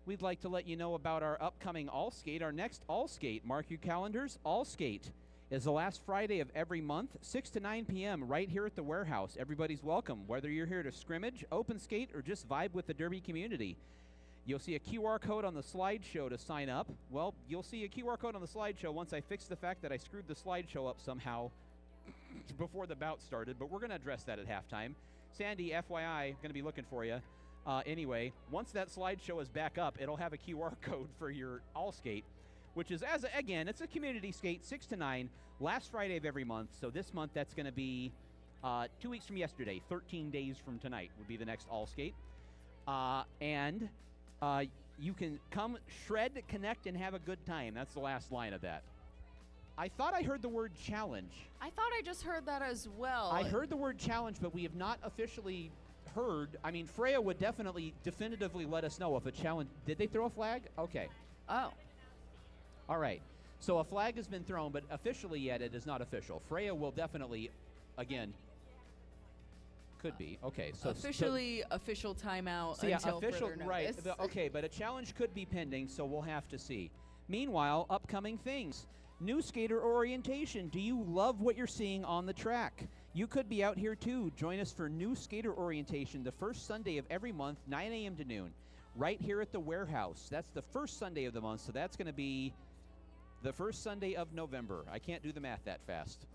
we'd like to let you know about our upcoming All Skate. Our next All Skate, mark your calendars, All Skate is the last Friday of every month, 6 to 9 p.m. right here at the warehouse. Everybody's welcome, whether you're here to scrimmage, open skate, or just vibe with the Derby community. You'll see a QR code on the slideshow to sign up. Well, you'll see a QR code on the slideshow once I fix the fact that I screwed the slideshow up somehow before the bout started, but we're going to address that at halftime. Sandy, FYI, going to be looking for you. Anyway, once that slideshow is back up, it'll have a QR code for your All Skate, which is, again, it's a community skate, 6 to 9, last Friday of every month. So this month, that's going to be 2 weeks from yesterday, 13 days from tonight would be the next All Skate. and you can come shred, connect, and have a good time. That's the last line of that. I thought I heard the word challenge. I thought I just heard that as well. I heard the word challenge, but we have not officially heard. I mean, Freya would definitively let us know if a challenge. Did they throw a flag? Okay. Oh. All right. So a flag has been thrown, but officially yet it is not official. Freya will definitely, again, could be. Okay. So officially, official timeout so yeah, until official, further right. notice. Okay, but a challenge could be pending, so we'll have to see. Meanwhile, upcoming things. New skater orientation. Do you love what you're seeing on the track? You could be out here too. Join us for new skater orientation the first Sunday of every month, 9 a.m. to noon, right here at the warehouse. That's the first Sunday of the month, so that's going to be the first Sunday of November. I can't do the math that fast.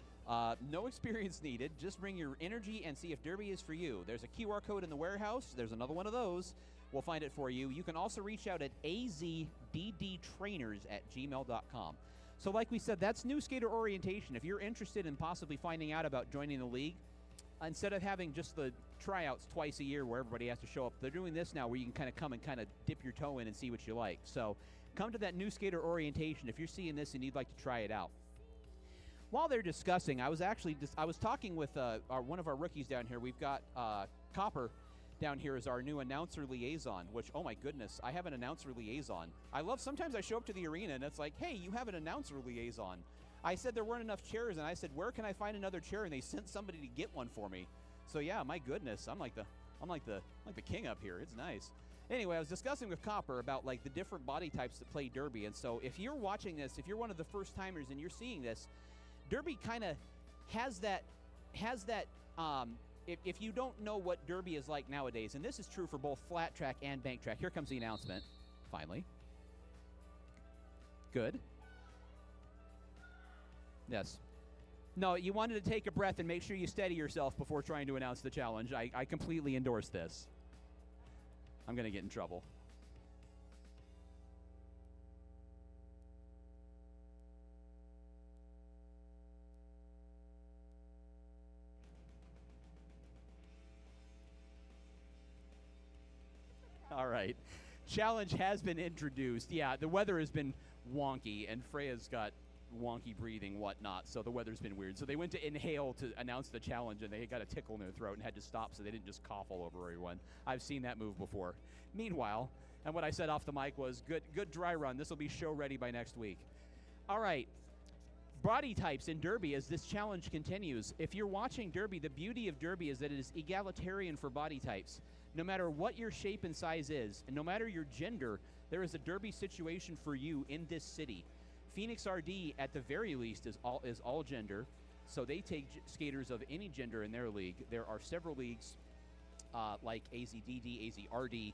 No experience needed. Just bring your energy and see if Derby is for you. There's a QR code in the warehouse. There's another one of those. We'll find it for you. You can also reach out at azddtrainers@gmail.com. So like we said, that's new skater orientation. If you're interested in possibly finding out about joining the league, instead of having just the tryouts twice a year where everybody has to show up, they're doing this now where you can kind of come and kind of dip your toe in and see what you like. So come to that new skater orientation if you're seeing this and you'd like to try it out. While they're discussing, I was talking with one of our rookies down here. We've got Copper down here as our new announcer liaison, which, oh my goodness, I have an announcer liaison. Sometimes I show up to the arena and it's like, hey, you have an announcer liaison. I said there weren't enough chairs, and I said, where can I find another chair? And they sent somebody to get one for me. So yeah, my goodness, I'm like the king up here. It's nice. Anyway, I was discussing with Copper about like the different body types that play Derby, and so if you're watching this, if you're one of the first timers and you're seeing this, Derby kind of has that. If you don't know what Derby is like nowadays, and this is true for both flat track and bank track. Here comes the announcement. Finally. Good. Yes. No, you wanted to take a breath and make sure you steady yourself before trying to announce the challenge. I completely endorse this. I'm going to get in trouble. All right. Challenge has been introduced. Yeah, the weather has been wonky, and Freya's got wonky breathing, whatnot, so the weather's been weird. So they went to inhale to announce the challenge, and they got a tickle in their throat and had to stop so they didn't just cough all over everyone. I've seen that move before. Meanwhile, and what I said off the mic was, good dry run. This will be show ready by next week. All right. Body types in Derby as this challenge continues. If you're watching Derby, the beauty of Derby is that it is egalitarian for body types. No matter what your shape and size is, and no matter your gender, there is a Derby situation for you in this city. Phoenix RD, at the very least, is all gender, so they take skaters of any gender in their league. There are several leagues like AZDD, AZRD,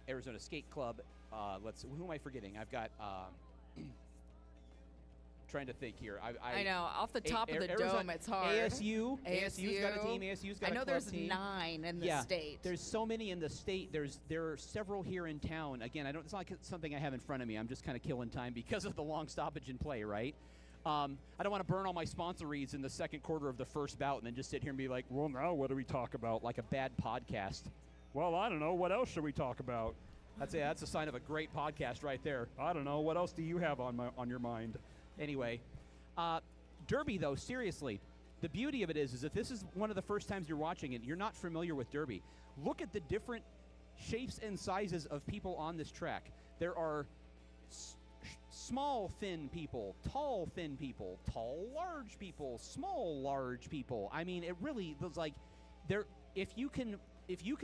Arizona Skate Club. Who am I forgetting? I've got. Trying to think here. I know. Off the top of the dome, it's hard. ASU's got a team. ASU's got a club team. I know there's 9 in the state. There's so many in the state. There are several here in town. Again, it's not like something I have in front of me. I'm just kind of killing time because of the long stoppage in play, right? I don't want to burn all my sponsor reads in the second quarter of the first bout and then just sit here and be like, well, now what do we talk about? Like a bad podcast. Well, I don't know. What else should we talk about? That's a sign of a great podcast right there. I don't know. What else do you have on your mind? Anyway, Derby, though, seriously, the beauty of it is if this is one of the first times you're watching it, you're not familiar with Derby. Look at the different shapes and sizes of people on this track. There are small, thin people, tall, thin people, tall, large people, small, large people. I mean, it really was like if you can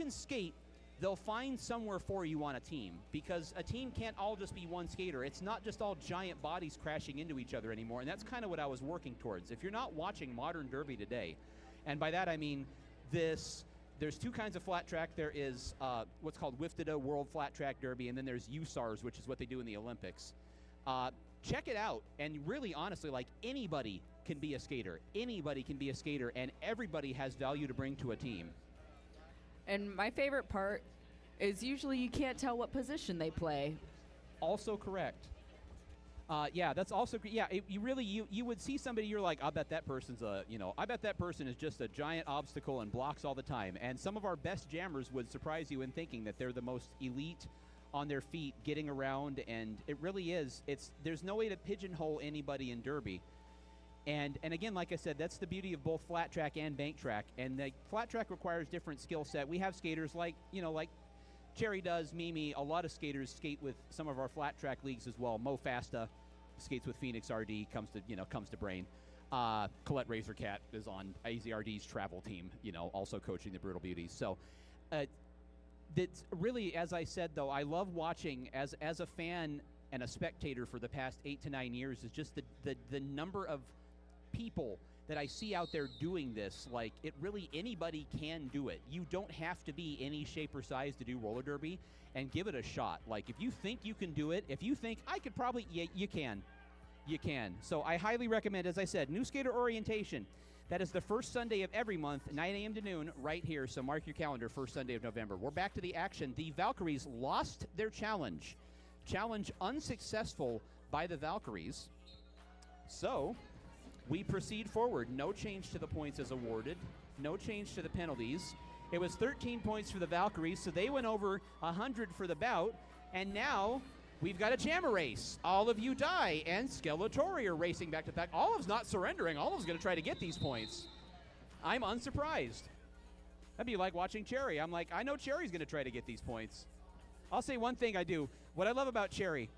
skate, they'll find somewhere for you on a team, because a team can't all just be one skater. It's not just all giant bodies crashing into each other anymore, and that's kind of what I was working towards. If you're not watching modern Derby today, and by that I mean there's 2 kinds of flat track. There is what's called WFDA World Flat Track Derby, and then there's USARS, which is what they do in the Olympics. Check it out, and really, honestly, like anybody can be a skater. Anybody can be a skater, and everybody has value to bring to a team. And my favorite part is usually you can't tell what position they play. Also correct. Yeah, that's also yeah. You really you would see somebody, you're like, I bet that person's I bet that person is just a giant obstacle and blocks all the time. And some of our best jammers would surprise you in thinking that they're the most elite on their feet, getting around, and it really is. There's no way to pigeonhole anybody in Derby. And again, like I said, that's the beauty of both flat track and bank track. And the flat track requires different skill set. We have skaters like Cherry does, Mimi. A lot of skaters skate with some of our flat track leagues as well. Mo Fasta skates with Phoenix RD, comes to brain. Colette Razorcat is on AZRD's travel team, also coaching the Brutal Beauties. So that's really, as I said, though, I love watching as a fan and a spectator for the past 8 to 9 years is just the number of people that I see out there doing this. Like, it really, anybody can do it. You don't have to be any shape or size to do roller derby, and give it a shot. Like, if you think you can do it, if you think I could probably, yeah, you can. You can. So I highly recommend, as I said, New Skater Orientation. That is the first Sunday of every month, 9 a.m. to noon, right here. So mark your calendar, first Sunday of November. We're back to the action. The Valkyries lost their challenge. Challenge unsuccessful by the Valkyries. So we proceed forward. No change to the points as awarded. No change to the penalties. It was 13 points for the Valkyries, so they went over 100 for the bout. And now we've got a jammer race. Olive, you die, and Skeletori are racing back to back. Olive's not surrendering. Olive's going to try to get these points. I'm unsurprised. That'd be like watching Cherry. I'm like, I know Cherry's going to try to get these points. I'll say one thing I do. What I love about Cherry's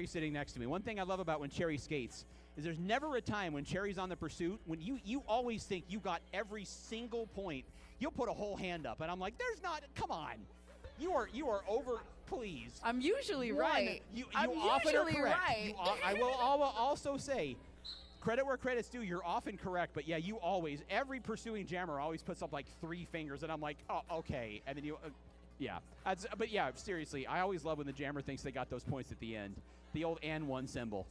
sitting next to me. One thing I love about when Cherry skates is there's never a time when Cherry's on the pursuit when you always think you got every single point. You'll put a whole hand up, and I'm like, there's not. Come on, you are over. Please. I'm usually right. You I'm often usually are correct. right. I will also say, credit where credit's due. You're often correct, but yeah, you always, every pursuing jammer always puts up like 3 fingers, and I'm like, oh, okay, and then you. Yeah, but yeah, seriously, I always love when the jammer thinks they got those points at the end. The old and one symbol.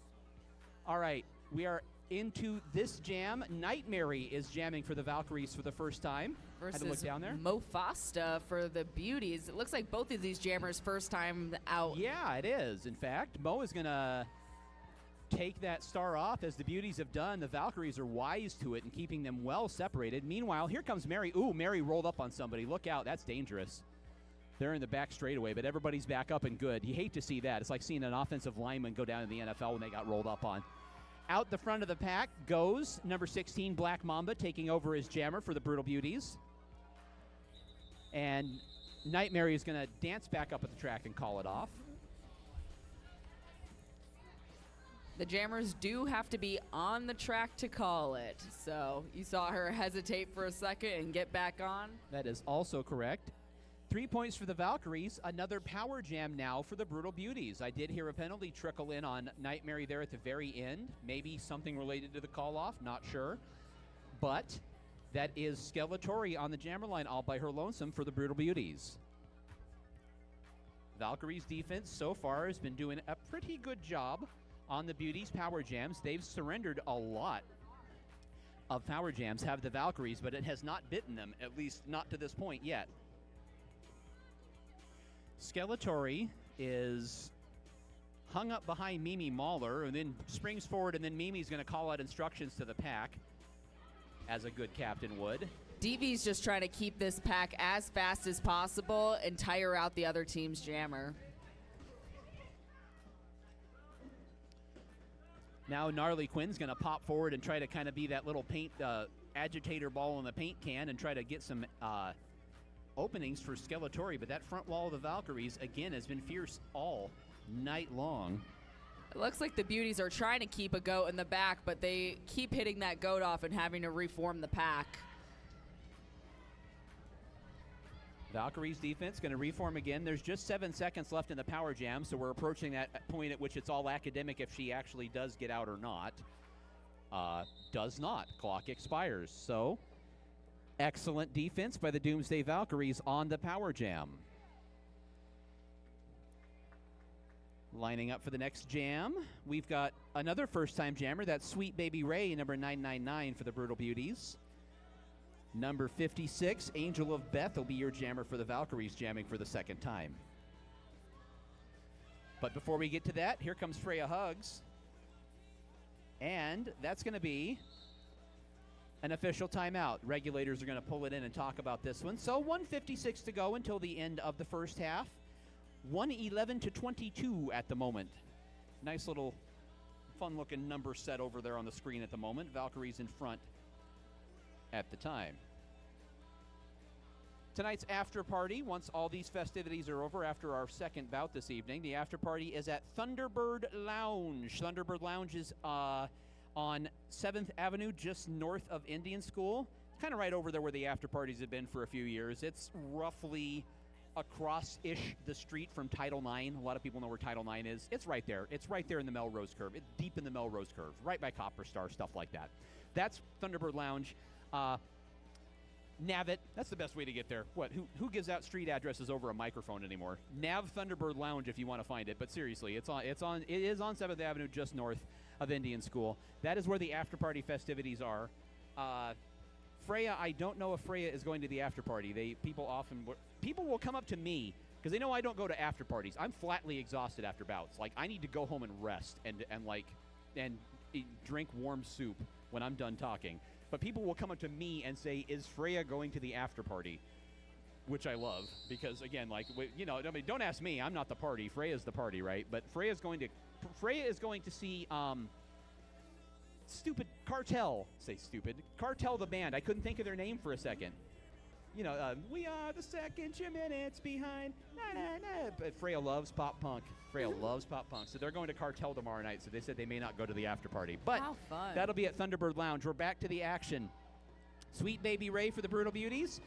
All right, we are into this jam. Nightmare is jamming for the Valkyries for the first time. Versus Had to look down there. Mo Fasta for the Beauties. It looks like both of these jammers' first time out. Yeah, it is. In fact, Mo is going to take that star off, as the Beauties have done. The Valkyries are wise to it and keeping them well separated. Meanwhile, here comes Mary. Ooh, Mary rolled up on somebody. Look out. That's dangerous. They're in the back straightaway, but everybody's back up and good. You hate to see that. It's like seeing an offensive lineman go down in the NFL when they got rolled up on. Out the front of the pack goes number 16, Black Mamba, taking over as jammer for the Brutal Beauties. And Nightmare is going to dance back up at the track and call it off. The jammers do have to be on the track to call it. So you saw her hesitate for a second and get back on. That is also correct. 3 points for the Valkyries. Another power jam now for the Brutal Beauties. I did hear a penalty trickle in on Nightmare there at the very end. Maybe something related to the call-off, not sure. But that is Skeletori on the jammer line all by her lonesome for the Brutal Beauties. Valkyries defense so far has been doing a pretty good job on the Beauties power jams. They've surrendered a lot of power jams, have the Valkyries, but it has not bitten them, at least not to this point yet. Skeletori is hung up behind Mimi Mahler and then springs forward, and then Mimi's going to call out instructions to the pack, as a good captain would. DV's just trying to keep this pack as fast as possible and tire out the other team's jammer. Now Gnarly Quinn's going to pop forward and try to kind of be that little paint agitator ball in the paint can and try to get some openings for Skeletori, but that front wall of the Valkyries, again, has been fierce all night long. It looks like the Beauties are trying to keep a goat in the back, but they keep hitting that goat off and having to reform the pack. Valkyries defense going to reform again. There's just 7 seconds left in the power jam, so we're approaching that point at which it's all academic if she actually does get out or not. Does not. Clock expires. So excellent defense by the Doomsday Valkyries on the power jam. Lining up for the next jam, we've got another first-time jammer. That's Sweet Baby Ray, number 999 for the Brutal Beauties. Number 56, Angel of Beth, will be your jammer for the Valkyries, jamming for the second time. But before we get to that, here comes Freya Hugs. And that's going to be an official timeout. Regulators are going to pull it in and talk about this one. So 1:56 to go until the end of the first half. 1:11 to 22 at the moment. Nice little fun-looking number set over there on the screen at the moment. Valkyries in front at the time. Tonight's after party, once all these festivities are over after our second bout this evening, the after party is at Thunderbird Lounge. Thunderbird Lounge is on 7th Avenue, just north of Indian School. Kind of right over there where the after parties have been for a few years. It's roughly across-ish the street from Title IX. A lot of people know where Title IX is. It's right there. It's right there in the Melrose Curve. It's deep in the Melrose Curve, right by Copper Star, stuff like that. That's Thunderbird Lounge. Nav it. That's the best way to get there. What? Who gives out street addresses over a microphone anymore? Nav Thunderbird Lounge if you want to find it. But seriously, it is on 7th Avenue, just north of Indian School. That is where the after party festivities are. Freya, I don't know if Freya is going to the after party. People will come up to me because they know I don't go to after parties. I'm flatly exhausted after bouts. Like, I need to go home and rest and drink warm soup when I'm done talking. But people will come up to me and say, "Is Freya going to the after party?" Which I love because, again, don't ask me. I'm not the party. Freya's the party, right? But Freya is going to see stupid Cartel. Say stupid Cartel, the band. I couldn't think of their name for a second. We are the second 2 minutes behind. Na, na, na. But Freya loves pop punk. So they're going to Cartel tomorrow night, so they said they may not go to the after party. But how fun. That'll be at Thunderbird Lounge. We're back to the action. Sweet Baby Ray for the Brutal Beauties.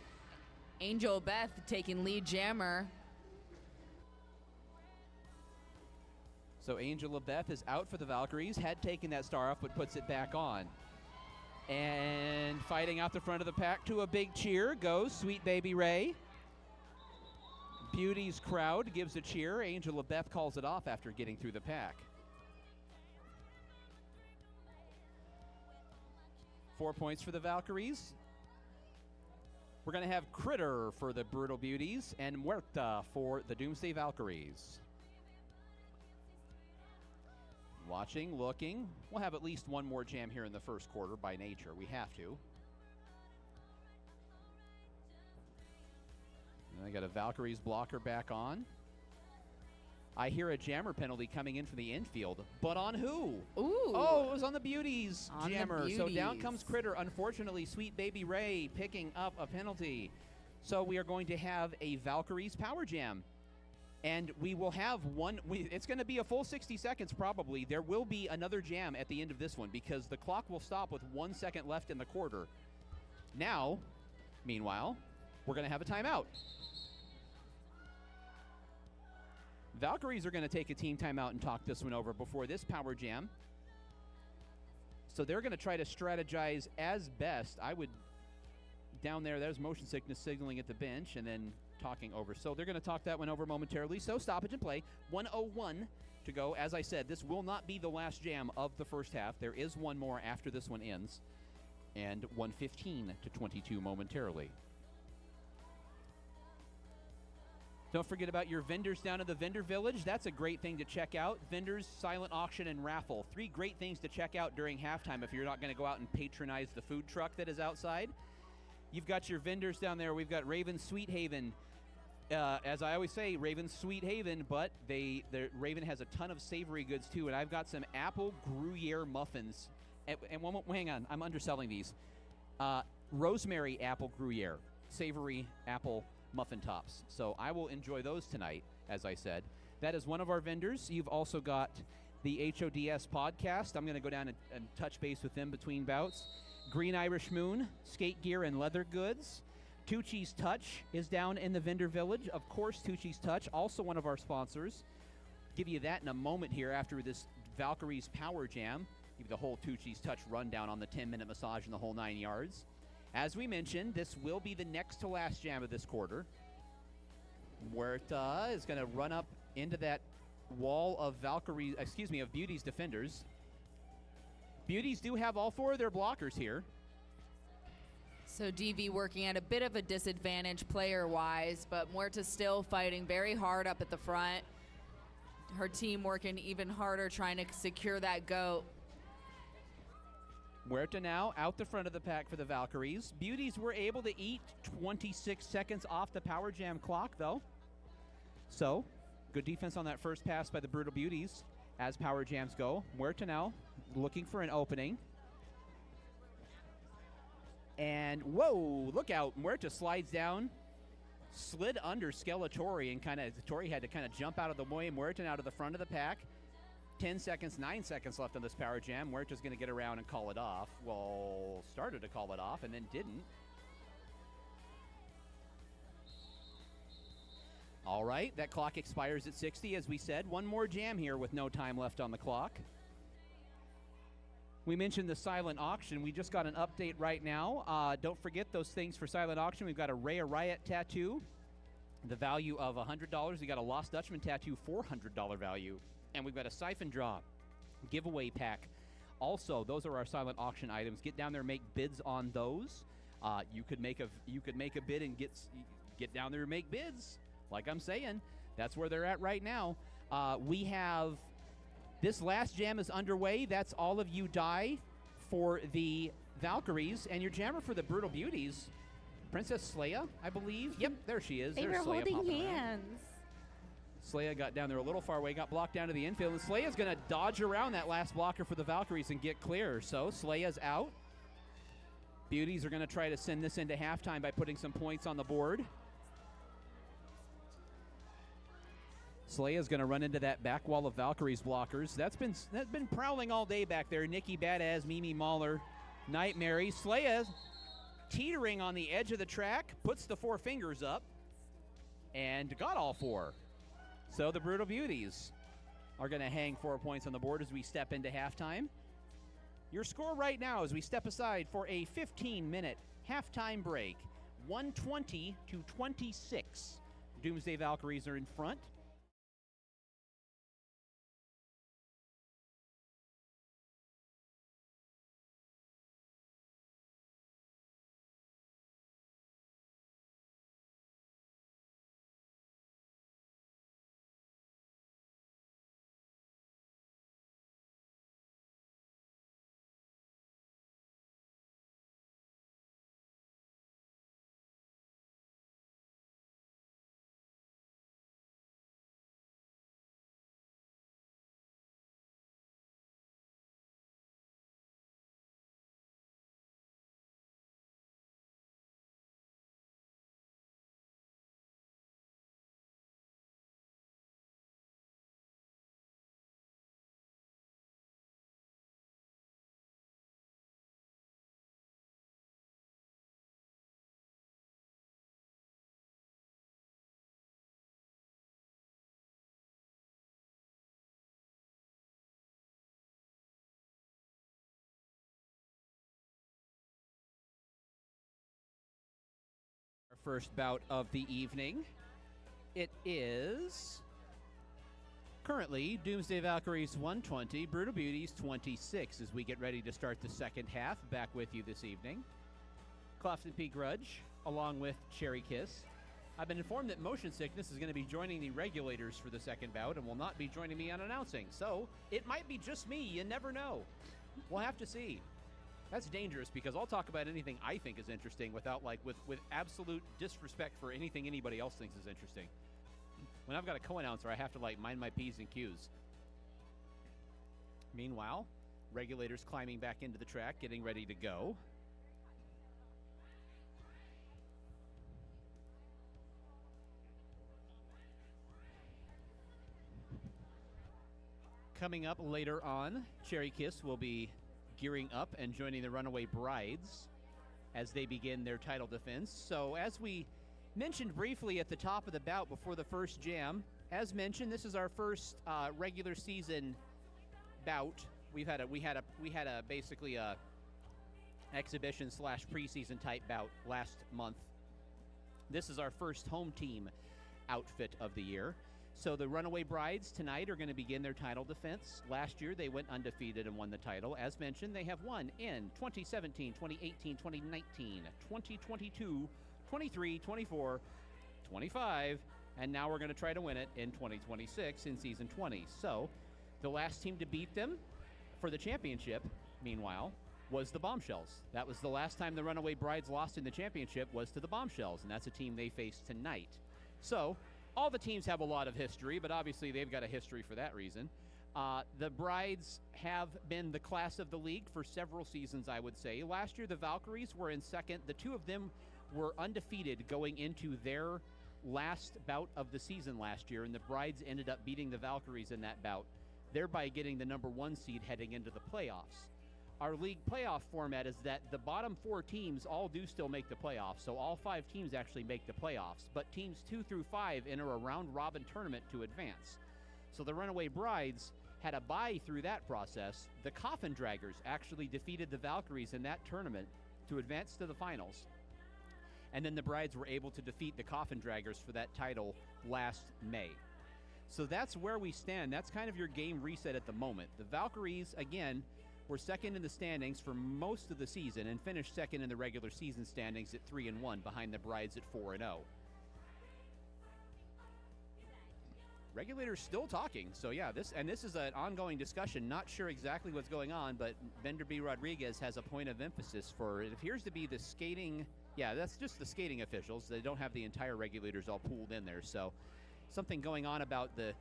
Angel Beth taking lead jammer. So Angela Beth is out for the Valkyries. Had taken that star off, but puts it back on. And fighting out the front of the pack to a big cheer goes Sweet Baby Ray. Beauties crowd gives a cheer. Angela Beth calls it off after getting through the pack. 4 points for the Valkyries. We're going to have Critter for the Brutal Beauties and Muerta for the Doomsday Valkyries. Watching, looking. We'll have at least one more jam here in the first quarter by nature. We have to. And I got a Valkyries blocker back on. I hear a jammer penalty coming in from the infield. But on who? Ooh. Oh, it was on the Beauties jammer. The So Beauties. down comes Critter. Unfortunately, Sweet Baby Ray picking up a penalty. So we are going to have a Valkyries power jam. And we will have it's going to be a full 60 seconds probably. There will be another jam at the end of this one because the clock will stop with 1 second left in the quarter. Now, meanwhile, we're going to have a timeout. Valkyries are going to take a team timeout and talk this one over before this power jam. So they're going to try to strategize as best. Down there's motion sickness signaling at the bench and then talking over. So they're going to talk that one over momentarily. So stoppage and play. 1:01 to go. As I said, this will not be the last jam of the first half. There is one more after this one ends. And 1:15 to 22 momentarily. Don't forget about your vendors down at the vendor village. That's a great thing to check out. Vendors, silent auction, and raffle. 3 great things to check out during halftime if you're not going to go out and patronize the food truck that is outside. You've got your vendors down there. We've got Raven Sweet Haven. As I always say, Raven's Sweet Haven, but the Raven has a ton of savory goods too. And I've got some apple Gruyere muffins. And hang on, I'm underselling these. Rosemary apple Gruyere, savory apple muffin tops. So I will enjoy those tonight, as I said. That is one of our vendors. You've also got the HODS podcast. I'm going to go down and touch base with them between bouts. Green Irish Moon, skate gear and leather goods. Tucci's Touch is down in the vendor village. Of course, Tucci's Touch, also one of our sponsors. Give you that in a moment here after this Valkyries Power Jam. Give you the whole Tucci's Touch rundown on the 10-minute massage and the whole 9 yards. As we mentioned, this will be the next to last jam of this quarter. Muerta is going to run up into that wall of Beauties defenders. Beauties do have all 4 of their blockers here. So DV working at a bit of a disadvantage player-wise, but Muerta still fighting very hard up at the front. Her team working even harder trying to secure that goat. Muerta now out the front of the pack for the Valkyries. Beauties were able to eat 26 seconds off the Power Jam clock, though. So, good defense on that first pass by the Brutal Beauties as Power Jams go. Muerta now looking for an opening. And, whoa, look out. Muerta slides down, slid under Skeletori, and Tori had to kind of jump out of the way. Muerta out of the front of the pack. 10 seconds, 9 seconds left on this Power Jam. Muerta's going to get around and call it off. Well, started to call it off and then didn't. All right, that clock expires at 60, as we said. One more jam here with no time left on the clock. We mentioned the silent auction. We just got an update right now. Don't forget those things for silent auction. We've got a Rhea Riot tattoo, the value of $100. We got a Lost Dutchman tattoo, $400 value. And we've got a Siphon Draw giveaway pack. Also, those are our silent auction items. Get down there, make bids on those. You could make a bid and get down there and make bids. Like I'm saying, that's where they're at right now. We have this last jam is underway. That's All of You Die for the Valkyries, and your jammer for the Brutal Beauties, Princess Sleia, I believe. Yep, there she is. They There's were Sleia holding popping around. hands. Sleia got down there a little far away, got blocked down to the infield, and Sleia's going to dodge around that last blocker for the Valkyries and get clear. So Sleia's out. Beauties are going to try to send this into halftime by putting some points on the board. Sleia's going to run into that back wall of Valkyries blockers. That's been prowling all day back there. Nikki Badass, Mimi Mauler, Nightmare. Sleia teetering on the edge of the track, puts the four fingers up, and got all four. So the Brutal Beauties are going to hang 4 points on the board as we step into halftime. Your score right now as we step aside for a 15-minute halftime break, 120 to 26. Doomsday Valkyries are in front. Our first bout of the evening. It is currentently Doomsday Valkyries 120, Brutal Beauties 26 as we get ready to start the second half. Back with you this evening. Clofton P. Grudge, along with Cherry Kiss. I've been informed that Motion Sickness is going to be joining the regulators for the second bout and will not be joining me on announcing. So it might be just me. You never know. We'll have to see. That's dangerous because I'll talk about anything I think is interesting without with absolute disrespect for anything anybody else thinks is interesting. When I've got a co-announcer, I have to mind my P's and Q's. Meanwhile, regulators climbing back into the track, getting ready to go. Coming up later on, Cherry Kiss will be gearing up and joining the Runaway Brides as they begin their title defense. So as we mentioned briefly at the top of the bout before the first jam, as mentioned, this is our first regular season bout. We had a basically a exhibition / preseason type bout last month. This is our first home team outfit of the year. So the Runaway Brides tonight are going to begin their title defense. Last year, they went undefeated and won the title. As mentioned, they have won in 2017, 2018, 2019, 2022, 23, 24, 25, and now we're going to try to win it in 2026 in Season 20. So the last team to beat them for the championship, meanwhile, was the Bombshells. That was the last time the Runaway Brides lost in the championship, was to the Bombshells, and that's a team they face tonight. So all the teams have a lot of history, but obviously they've got a history for that reason. The Brides have been the class of the league for several seasons, I would say. Last year, the Valkyries were in second. The two of them were undefeated going into their last bout of the season last year, and the Brides ended up beating the Valkyries in that bout, thereby getting the number 1 seed heading into the playoffs. Our league playoff format is that the bottom 4 teams all do still make the playoffs, so all 5 teams actually make the playoffs, but teams 2 through 5 enter a round-robin tournament to advance. So the Runaway Brides had a bye through that process. The Coffin Draggers actually defeated the Valkyries in that tournament to advance to the finals. And then the Brides were able to defeat the Coffin Draggers for that title last May. So that's where we stand. That's kind of your game reset at the moment. The Valkyries, again, were second in the standings for most of the season and finished second in the regular season standings at 3-1 behind the Brides at 4-0. Regulators still talking. So yeah, this is an ongoing discussion. Not sure exactly what's going on, but Bender B. Rodriguez has a point of emphasis for it appears to be the skating. Yeah, that's just the skating officials. They don't have the entire regulators all pooled in there. So something going on about the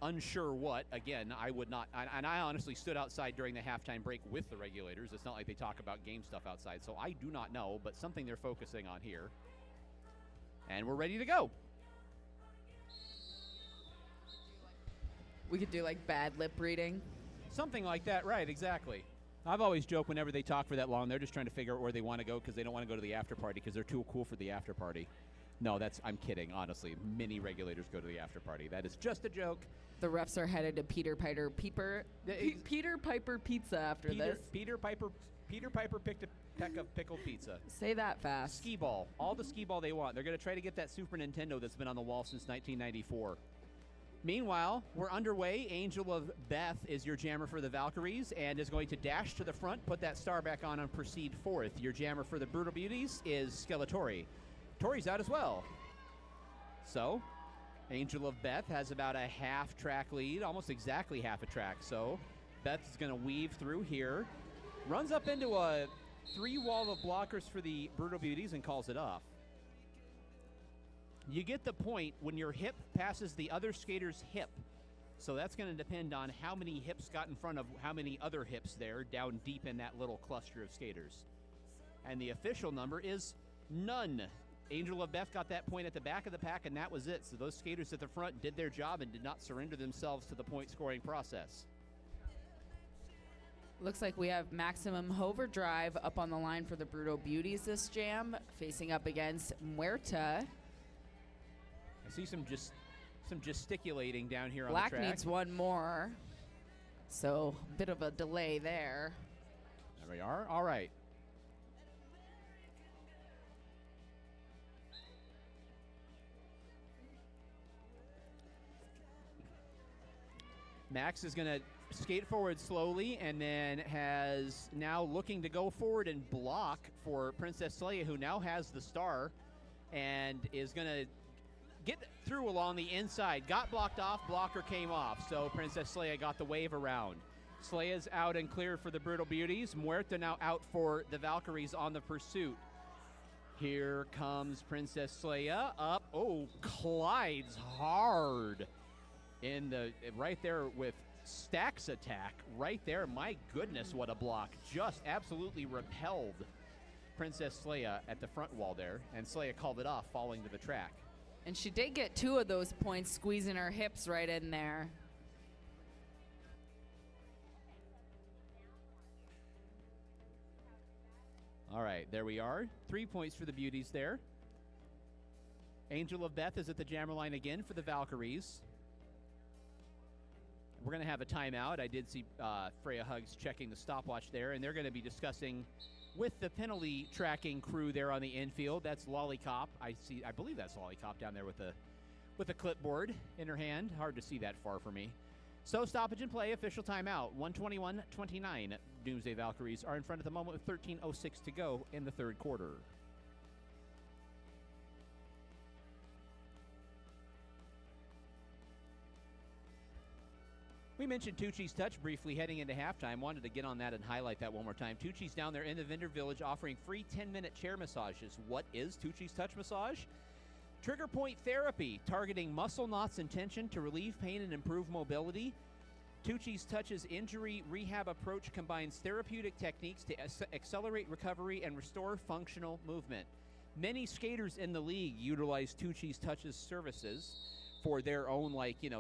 unsure what. Again, I would not, and I honestly stood outside during the halftime break with the regulators. It's not like they talk about game stuff outside, so I do not know, but something they're focusing on here. And we're ready to go. We could do like bad lip reading. Something like that, right, exactly. I've always joked whenever they talk for that long, they're just trying to figure out where they want to go because they don't want to go to the after party because they're too cool for the after party. No, I'm kidding, honestly. Many regulators go to the after party. That is just a joke. The refs are headed to Peter Piper Pizza after this. Peter Piper picked a peck of pickled pizza. Say that fast. Skee ball. All the skee ball they want. They're going to try to get that Super Nintendo that's been on the wall since 1994. Meanwhile, we're underway. Angel of Beth is your jammer for the Valkyries and is going to dash to the front, put that star back on, and proceed forth. Your jammer for the Brutal Beauties is Skeletori. Tori's out as well. So, Angel of Beth has about a half track lead, almost exactly half a track. So, Beth is going to weave through here, runs up into a 3-wall of blockers for the Brutal Beauties and calls it off. You get the point when your hip passes the other skater's hip. So that's going to depend on how many hips got in front of how many other hips there down deep in that little cluster of skaters. And the official number is none. Angel of Beth got that point at the back of the pack, and that was it. So those skaters at the front did their job and did not surrender themselves to the point-scoring process. Looks like we have Maximum Overdrive up on the line for the Brutal Beauties this jam, facing up against Muerta. I see some gesticulating down here on Black the track. needs one more, so a bit of a delay there. There we are. All right. Max is going to skate forward slowly and then has now looking to go forward and block for Princess Leia, who now has the star and is going to get through along the inside. Got blocked off, blocker came off, so Princess Leia got the wave around. Sleia's out and clear for the Brutal Beauties. Muerta now out for the Valkyries on the pursuit. Here comes Princess Leia up. Oh, Clyde's hard in the right there with Stack's attack right there. My goodness, what a block. Just absolutely repelled Princess Leia at the front wall there, and Leia called it off, falling to the track. And she did get 2 of those points, squeezing her hips right in there. All right, there we are. 3 points for the Beauties there. Angel of Beth is at the jammer line again for the Valkyries. We're going to have a timeout. I did see Freya Hugs checking the stopwatch there, and they're going to be discussing with the penalty tracking crew there on the infield. That's Lollipop. I believe that's Lollipop down there with a clipboard in her hand. Hard to see that far for me. So stoppage and play, official timeout. 121-29. Doomsday Valkyries are in front at the moment with 13:06 to go in the third quarter. We mentioned Tucci's Touch briefly heading into halftime. Wanted to get on that and highlight that one more time. Tucci's down there in the vendor village offering free 10-minute chair massages. What is Tucci's Touch massage? Trigger point therapy, targeting muscle knots and tension to relieve pain and improve mobility. Tucci's Touch's injury rehab approach combines therapeutic techniques to accelerate recovery and restore functional movement. Many skaters in the league utilize Tucci's Touch's services for their own,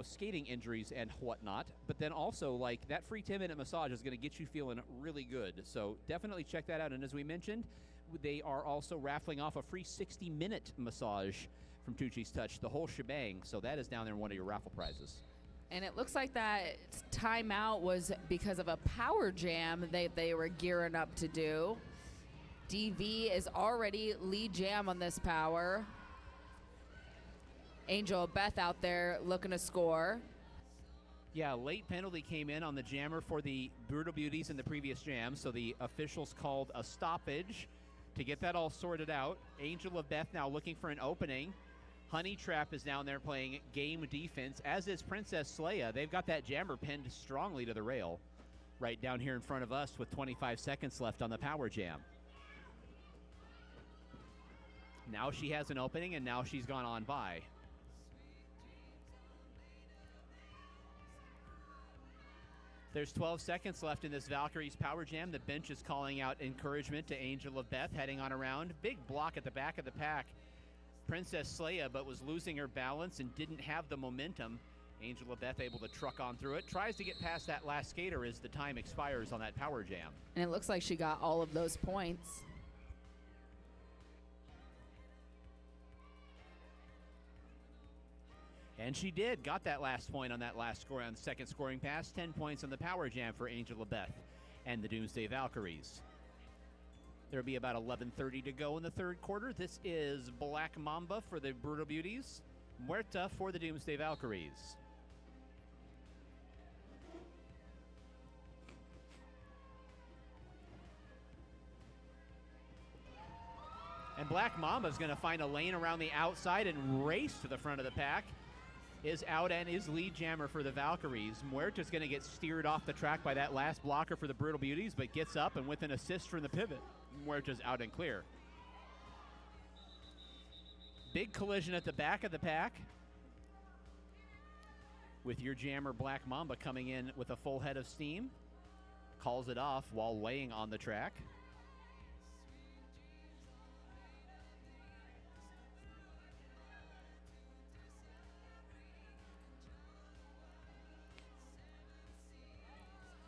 skating injuries and whatnot. But then also, that free 10-minute massage is going to get you feeling really good. So definitely check that out. And as we mentioned, they are also raffling off a free 60-minute massage from Tucci's Touch, the whole shebang. So that is down there in one of your raffle prizes. And it looks like that timeout was because of a power jam they were gearing up to do. DV is already lead jam on this power. Angel Beth out there looking to score. Yeah, late penalty came in on the jammer for the Brutal Beauties in the previous jam, so the officials called a stoppage to get that all sorted out. Angel of Beth now looking for an opening. Honey Trap is down there playing game defense, as is Princess Leia. They've got that jammer pinned strongly to the rail right down here in front of us with 25 seconds left on the power jam. Now she has an opening, and now she's gone on by. There's 12 seconds left in this Valkyries power jam. The bench is calling out encouragement to Angel of Beth heading on around. Big block at the back of the pack. Princess Leia, but was losing her balance and didn't have the momentum. Angel of Beth able to truck on through it. Tries to get past that last skater as the time expires on that power jam. And it looks like she got all of those points. And she did. Got that last point on that last score on the second scoring pass. 10 points on the power jam for Angel of Beth and the Doomsday Valkyries. There'll be about 11:30 to go in the third quarter. This is Black Mamba for the Brutal Beauties. Muerta for the Doomsday Valkyries. And Black Mamba is going to find a lane around the outside and race to the front of the pack. Is out and is lead jammer for the Valkyries. Muerta's going to get steered off the track by that last blocker for the Brutal Beauties, but gets up and with an assist from the pivot, Muerta's out and clear. Big collision at the back of the pack with your jammer Black Mamba coming in with a full head of steam. Calls it off while laying on the track.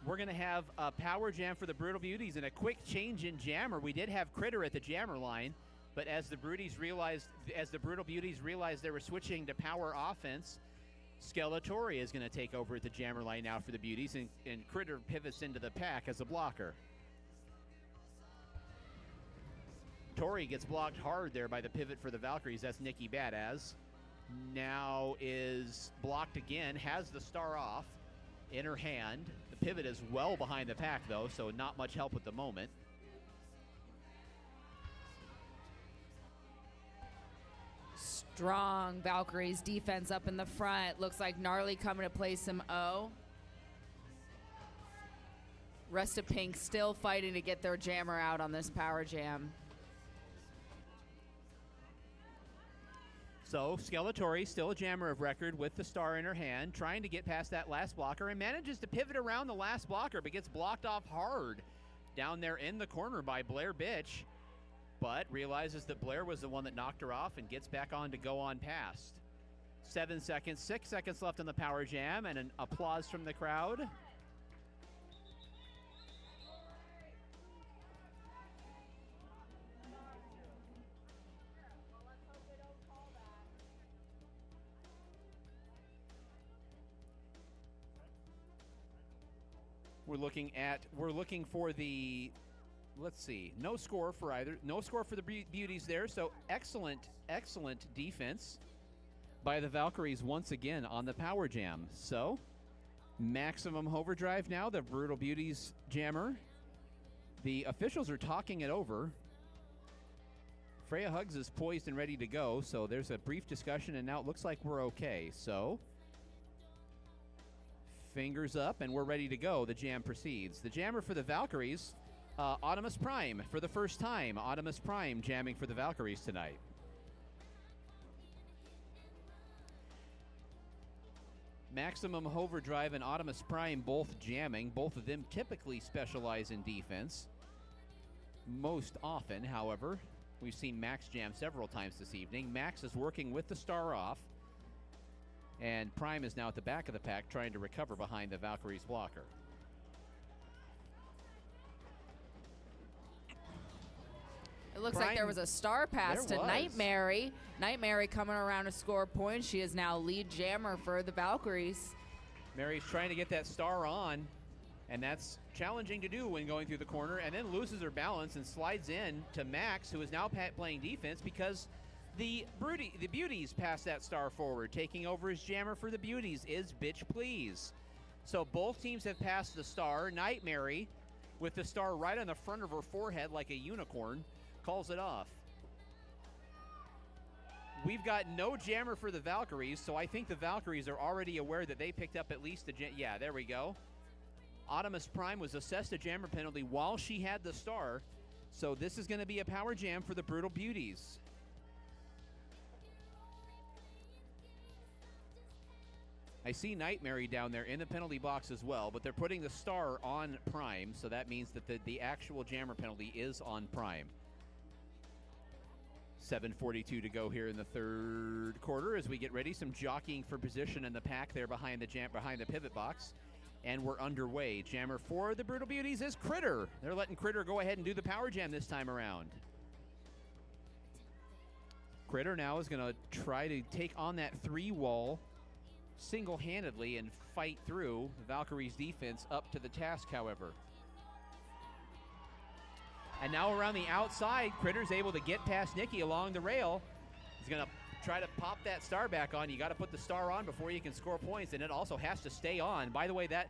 We're going to have a power jam for the Brutal Beauties and a quick change in jammer. We did have Critter at the jammer line, but as the Brutal Beauties realized they were switching to power offense, Skeletori is going to take over at the jammer line now for the Beauties, and Critter pivots into the pack as a blocker. Tori gets blocked hard there by the pivot for the Valkyries. That's Nikki Badass. Now is blocked again, has the star off in her hand. The pivot is well behind the pack, though, so not much help at the moment. Strong Valkyries defense up in the front. Looks like Gnarly coming to play some O. Rest of Pink still fighting to get their jammer out on this power jam. So Skeletori, still a jammer of record with the star in her hand, trying to get past that last blocker and manages to pivot around the last blocker, but gets blocked off hard down there in the corner by Blair Bitch, but realizes that Blair was the one that knocked her off and gets back on to go on past. 7 seconds, 6 seconds left on the power jam, and an applause from the crowd. We're looking for the, let's see, no score for the Beauties there. So excellent defense by the Valkyries once again on the power jam. So maximum overdrive now, the Brutal Beauties jammer. The officials are talking it over. Freya Hugs is poised and ready to go. So there's a brief discussion, and now it looks like we're okay. So Fingers up, and we're ready to go. The jam proceeds. The jammer for the Valkyries, Audimus Prime, for the first time. Audimus Prime jamming for the Valkyries tonight. Maximum Overdrive and Audimus Prime both jamming. Both of them typically specialize in defense. Most often, however, we've seen Max jam several times this evening. Max is working with the star off, and Prime is now at the back of the pack trying to recover behind the Valkyries blocker. It looks Prime, like there was a star pass to Nightmare. Nightmare coming around to score points. She is now lead jammer for the Valkyries. Mary's trying to get that star on, and that's challenging to do when going through the corner, and then loses her balance and slides in to Max, who is now playing defense because the Beauties passed that star forward. Taking over as jammer for the Beauties is Bitch Please. So both teams have passed the star. Nightmare, with the star right on the front of her forehead like a unicorn, calls it off. We've got no jammer for the Valkyries, so I think the Valkyries are already aware that they picked up at least a yeah, there we go. Audimus Prime was assessed a jammer penalty while she had the star, so this is going to be a power jam for the Brutal Beauties. I see Nightmare down there in the penalty box as well, but they're putting the star on Prime, so that means that the actual jammer penalty is on Prime. 7:42 to go here in the third quarter as we get ready. Some jockeying for position in the pack there behind the pivot box. And we're underway. Jammer for the Brutal Beauties is Critter. They're letting Critter go ahead and do the power jam this time around. Critter now is going to try to take on that 3-wall single-handedly and fight through the Valkyries' defense up to the task, however. And now around the outside, Critter's able to get past Nikki along the rail. He's going to try to pop that star back on. You got to put the star on before you can score points, and it also has to stay on. By the way, that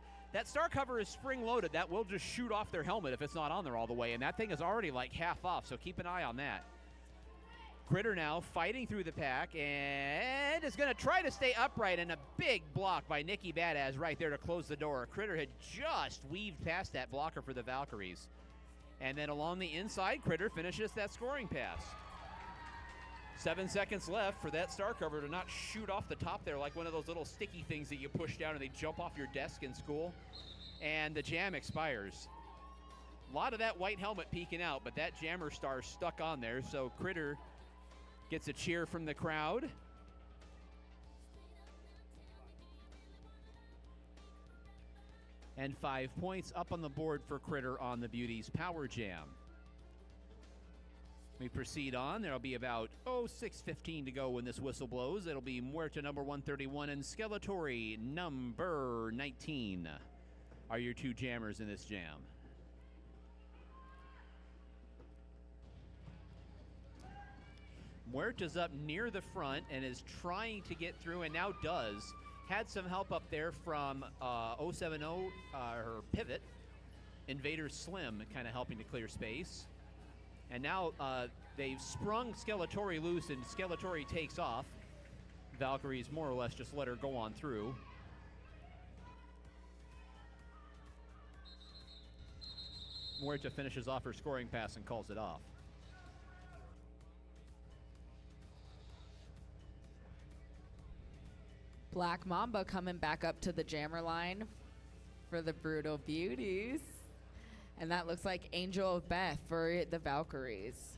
star cover is spring-loaded. That will just shoot off their helmet if it's not on there all the way, and that thing is already like half off, so keep an eye on that. Critter now fighting through the pack and is going to try to stay upright, and a big block by Nikki Badass right there to close the door. Critter had just weaved past that blocker for the Valkyries. And then along the inside, Critter finishes that scoring pass. 7 seconds left for that star cover to not shoot off the top there like one of those little sticky things that you push down and they jump off your desk in school. And the jam expires. A lot of that white helmet peeking out, but that jammer star stuck on there, so Critter gets a cheer from the crowd. And 5 points up on the board for Critter on the Beauties Power Jam. We proceed on. There'll be about, 6:15 to go when this whistle blows. It'll be Muerta number 131 and Skeletori number 19 are your two jammers in this jam. Muerta's up near the front and is trying to get through, and now does. Had some help up there from 070, her pivot. Invader Slim kind of helping to clear space. And now they've sprung Skeletori loose, and Skeletori takes off. Valkyries more or less just let her go on through. Muerta finishes off her scoring pass and calls it off. Black Mamba coming back up to the jammer line for the Brutal Beauties. And that looks like Angel of Beth for the Valkyries.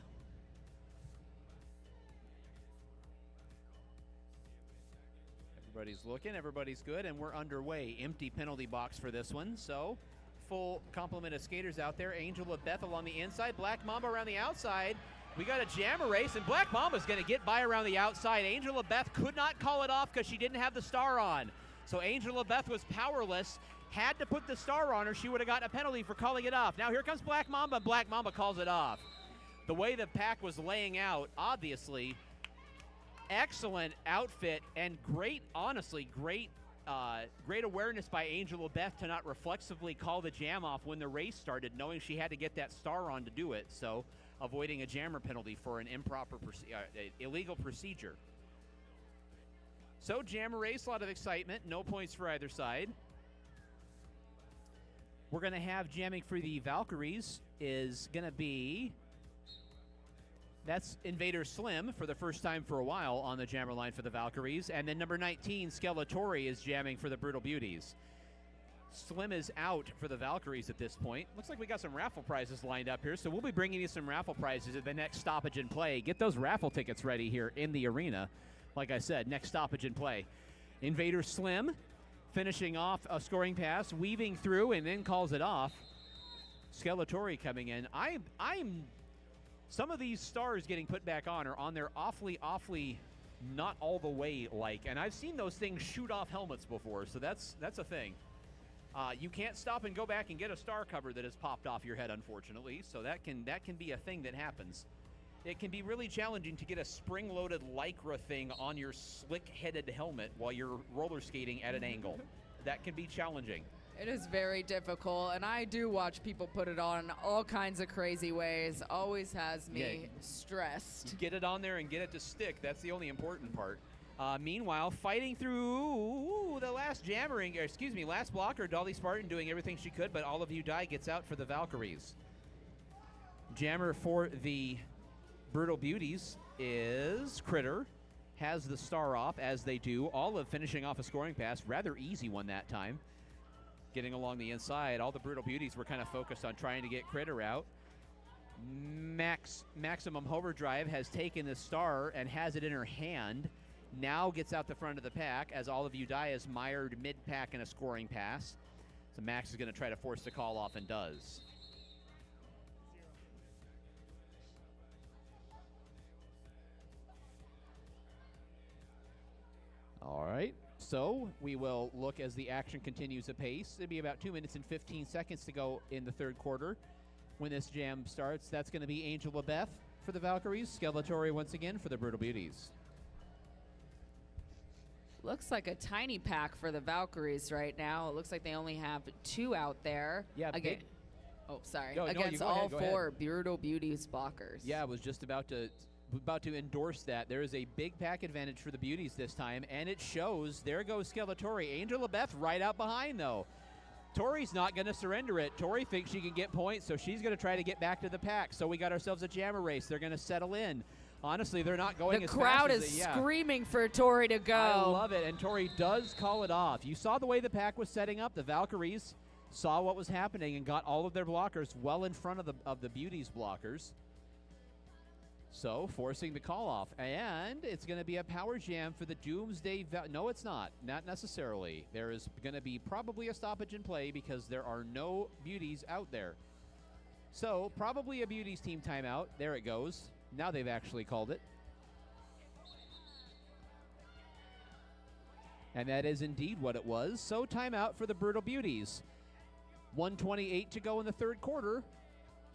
Everybody's looking, everybody's good, and we're underway. Empty penalty box for this one, so full complement of skaters out there. Angel of Beth along the inside, Black Mamba around the outside. We got a jammer race, and Black Mamba's going to get by around the outside. Angel of Beth could not call it off because she didn't have the star on. So Angel of Beth was powerless, had to put the star on her. She would have gotten a penalty for calling it off. Now here comes Black Mamba, and Black Mamba calls it off. The way the pack was laying out, obviously, excellent outfit and great, honestly, great awareness by Angel of Beth to not reflexively call the jam off when the race started, knowing she had to get that star on to do it. So avoiding a jammer penalty for an illegal procedure. So jammer race, a lot of excitement, no points for either side. we're going to have jamming for the Valkyries is going to be, that's Invader Slim for the first time for a while on the jammer line for the Valkyries. And then number 19, Skeletori, is jamming for the Brutal Beauties. Slim is out for the Valkyries at this point. Looks like we got some raffle prizes lined up here, so we'll be bringing you some raffle prizes at the next stoppage in play. Get those raffle tickets ready here in the arena. Like I said, next stoppage in play. Invader Slim finishing off a scoring pass, weaving through, and then calls it off. Skeletori coming in. I'm some of these stars getting put back on are on there awfully not all the way like, and I've seen those things shoot off helmets before, so that's a thing. You can't stop and go back and get a star cover that has popped off your head, unfortunately, so that can be a thing that happens. It can be really challenging to get a spring-loaded Lycra thing on your slick-headed helmet while you're roller skating at an angle. That can be challenging. It is very difficult, and I do watch people put it on all kinds of crazy ways. Always has me stressed. Get it on there and get it to stick. That's the only important part. Meanwhile, fighting through the last last blocker, Dolly Spartan doing everything she could, but all of you die gets out for the Valkyries. Jammer for the Brutal Beauties is Critter, has the star off, as they do. Olive finishing off a scoring pass, rather easy one that time. Getting along the inside, all the Brutal Beauties were kind of focused on trying to get Critter out. Maximum Overdrive has taken the star and has it in her hand. Now gets out the front of the pack as all of you die is mired mid-pack in a scoring pass. So Max is going to try to force the call off and does. All right, so we will look as the action continues apace. It'll be about 2 minutes and 15 seconds to go in the third quarter when this jam starts. That's going to be Angel LaBeth for the Valkyries, Skeletori once again for the Brutal Beauties. Looks like a tiny pack for the Valkyries right now. It looks like they only have 2 out there. Yeah, against all 4 Brutal Beauties blockers. Yeah, I was just about to endorse that. There is a big pack advantage for the Beauties this time, and it shows. There goes Skeletori. Angel LaBeth right out behind, though. Tori's not going to surrender it. Tori thinks she can get points, so she's going to try to get back to the pack. So we got ourselves a jammer race. They're going to settle in. Honestly, they're not going as fast as The crowd is screaming for Tori to go. I love it, and Tori does call it off. You saw the way the pack was setting up. The Valkyries saw what was happening and got all of their blockers well in front of the Beauties blockers. So, forcing the call off. And it's going to be a power jam for the Doomsday. No, it's not. Not necessarily. There is going to be probably a stoppage in play because there are no Beauties out there. So, probably a Beauties team timeout. There it goes. Now they've actually called it. And that is indeed what it was. So, timeout for the Brutal Beauties. 1:28 to go in the third quarter.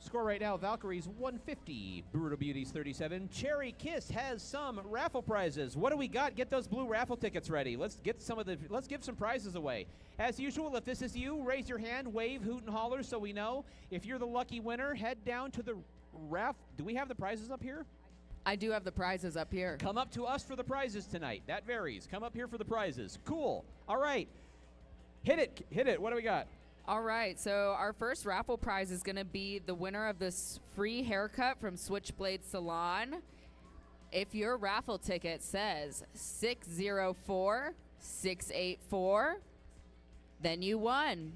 Score right now, Valkyries 150, Brutal Beauties 37. Cherry Kiss has some raffle prizes. What do we got? Get those blue raffle tickets ready. Let's give some prizes away. As usual, if this is you, raise your hand, wave, hoot, and holler so we know. If you're the lucky winner, head down to the do we have the prizes up here? I do have the prizes up here. Come up to us for the prizes tonight. That varies. Come up here for the prizes. Cool. All right. Hit it. What do we got? All right, so our first raffle prize is going to be the winner of this free haircut from Switchblade Salon. If your raffle ticket says 604684, then you won.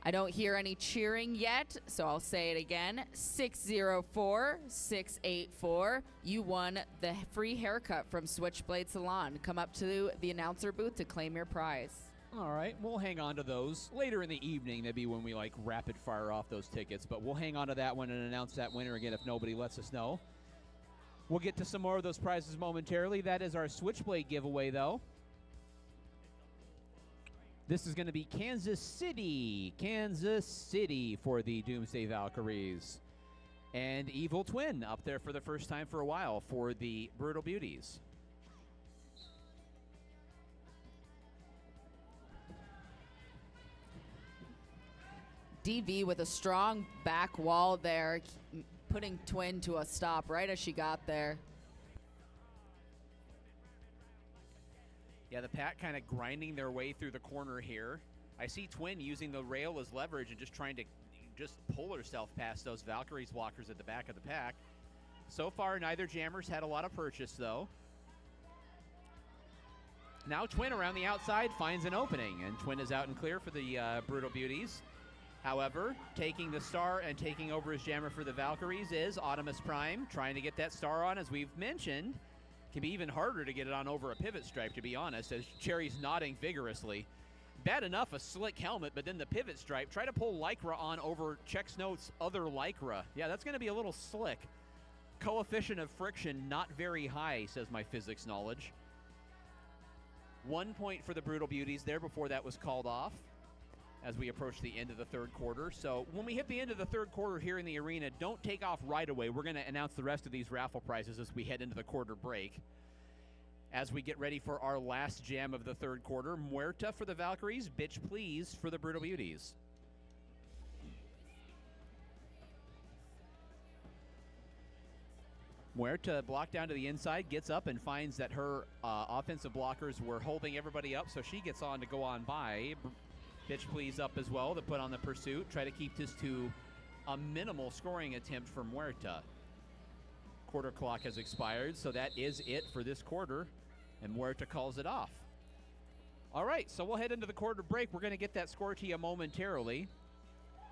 I don't hear any cheering yet, so I'll say it again. 604684. You won the free haircut from Switchblade Salon. Come up to the announcer booth to claim your prize. All right, we'll hang on to those. Later in the evening, that'd be when we rapid fire off those tickets, but we'll hang on to that one and announce that winner again if nobody lets us know. We'll get to some more of those prizes momentarily. That is our Switchblade giveaway, though. This is going to be Kansas City for the Doomsday Valkyries. And Evil Twin up there for the first time for a while for the Brutal Beauties. DV with a strong back wall there, putting Twin to a stop right as she got there. Yeah, the pack kind of grinding their way through the corner here. I see Twin using the rail as leverage and just trying to just pull herself past those Valkyries walkers at the back of the pack. So far, neither jammer's had a lot of purchase, though. Now Twin around the outside finds an opening, and Twin is out and clear for the Brutal Beauties. However, taking the star and taking over as jammer for the Valkyries is Autumnus Prime, trying to get that star on, as we've mentioned. Can be even harder to get it on over a pivot stripe, to be honest, as Cherry's nodding vigorously. Bad enough a slick helmet, but then the pivot stripe. Try to pull Lycra on over Checksnote's other Lycra. Yeah, that's going to be a little slick. Coefficient of friction not very high, says my physics knowledge. 1 point for the Brutal Beauties there before that was called off as we approach the end of the third quarter. So when we hit the end of the third quarter here in the arena, don't take off right away. We're going to announce the rest of these raffle prizes as we head into the quarter break. As we get ready for our last jam of the third quarter, Muerta for the Valkyries, Bitch Please for the Brutal Beauties. Muerta blocked down to the inside, gets up and finds that her offensive blockers were holding everybody up, so she gets on to go on by. Bitch Please up as well to put on the pursuit, try to keep this to a minimal scoring attempt for Muerta. Quarter clock has expired, so that is it for this quarter, and Muerta calls it off. All right, so we'll head into the quarter break. We're going to get that score to you momentarily.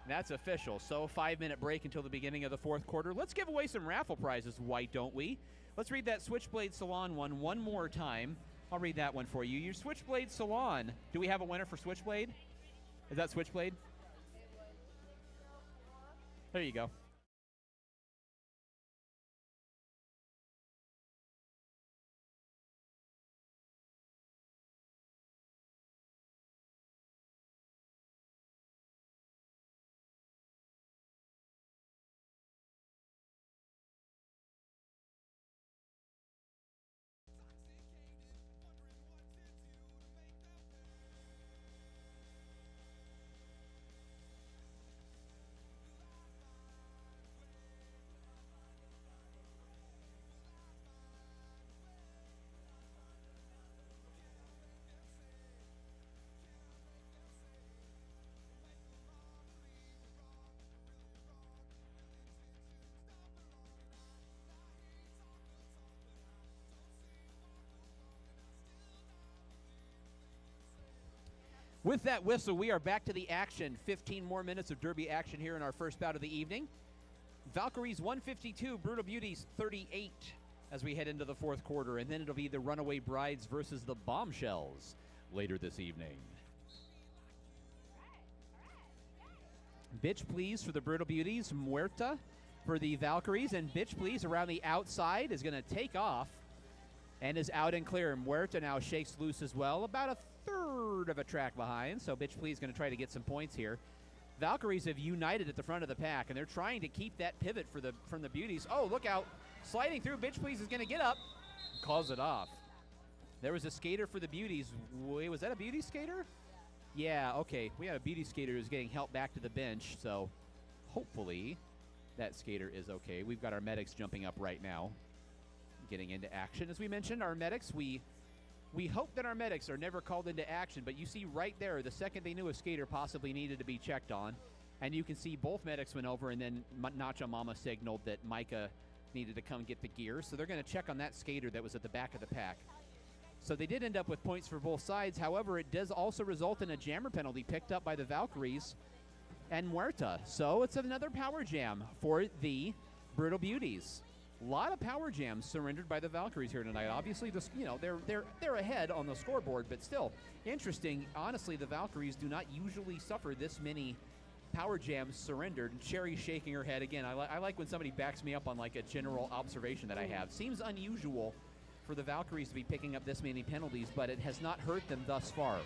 That's official. So 5-minute break until the beginning of the fourth quarter. Let's give away some raffle prizes, why don't we? Let's read that Switchblade Salon one more time. I'll read that one for you. Your Switchblade Salon. Do we have a winner for Switchblade? Is that Switchblade? There you go. With that whistle, we are back to the action. 15 more minutes of Derby action here in our first bout of the evening. Valkyries 152, Brutal Beauties 38 as we head into the fourth quarter. And then it'll be the Runaway Brides versus the Bombshells later this evening. Bitch Please for the Brutal Beauties, Muerta for the Valkyries. And Bitch Please around the outside is going to take off and is out and clear. Muerta now shakes loose as well, about a third of a track behind, so Bitch Please going to try to get some points here. Valkyries have united at the front of the pack, and they're trying to keep that pivot from the Beauties. Oh, look out. Sliding through, Bitch Please is going to get up. Calls it off. There was a skater for the Beauties. Wait, was that a Beauty skater? Yeah, okay. We had a Beauty skater who's getting helped back to the bench, so hopefully that skater is okay. We've got our medics jumping up right now, getting into action. As we mentioned, our medics, we hope that our medics are never called into action, but you see right there, the second they knew a skater possibly needed to be checked on, and you can see both medics went over, and then Nacho Mama signaled that Micah needed to come get the gear, so they're going to check on that skater that was at the back of the pack. So they did end up with points for both sides. However, it does also result in a jammer penalty picked up by the Valkyries and Muerta. So it's another power jam for the Brutal Beauties. A lot of power jams surrendered by the Valkyries here tonight. Obviously, they're ahead on the scoreboard, but still interesting. Honestly, the Valkyries do not usually suffer this many power jams surrendered. Cherry's shaking her head again. I like when somebody backs me up on like a general observation that I have. Seems unusual for the Valkyries to be picking up this many penalties, but it has not hurt them thus far.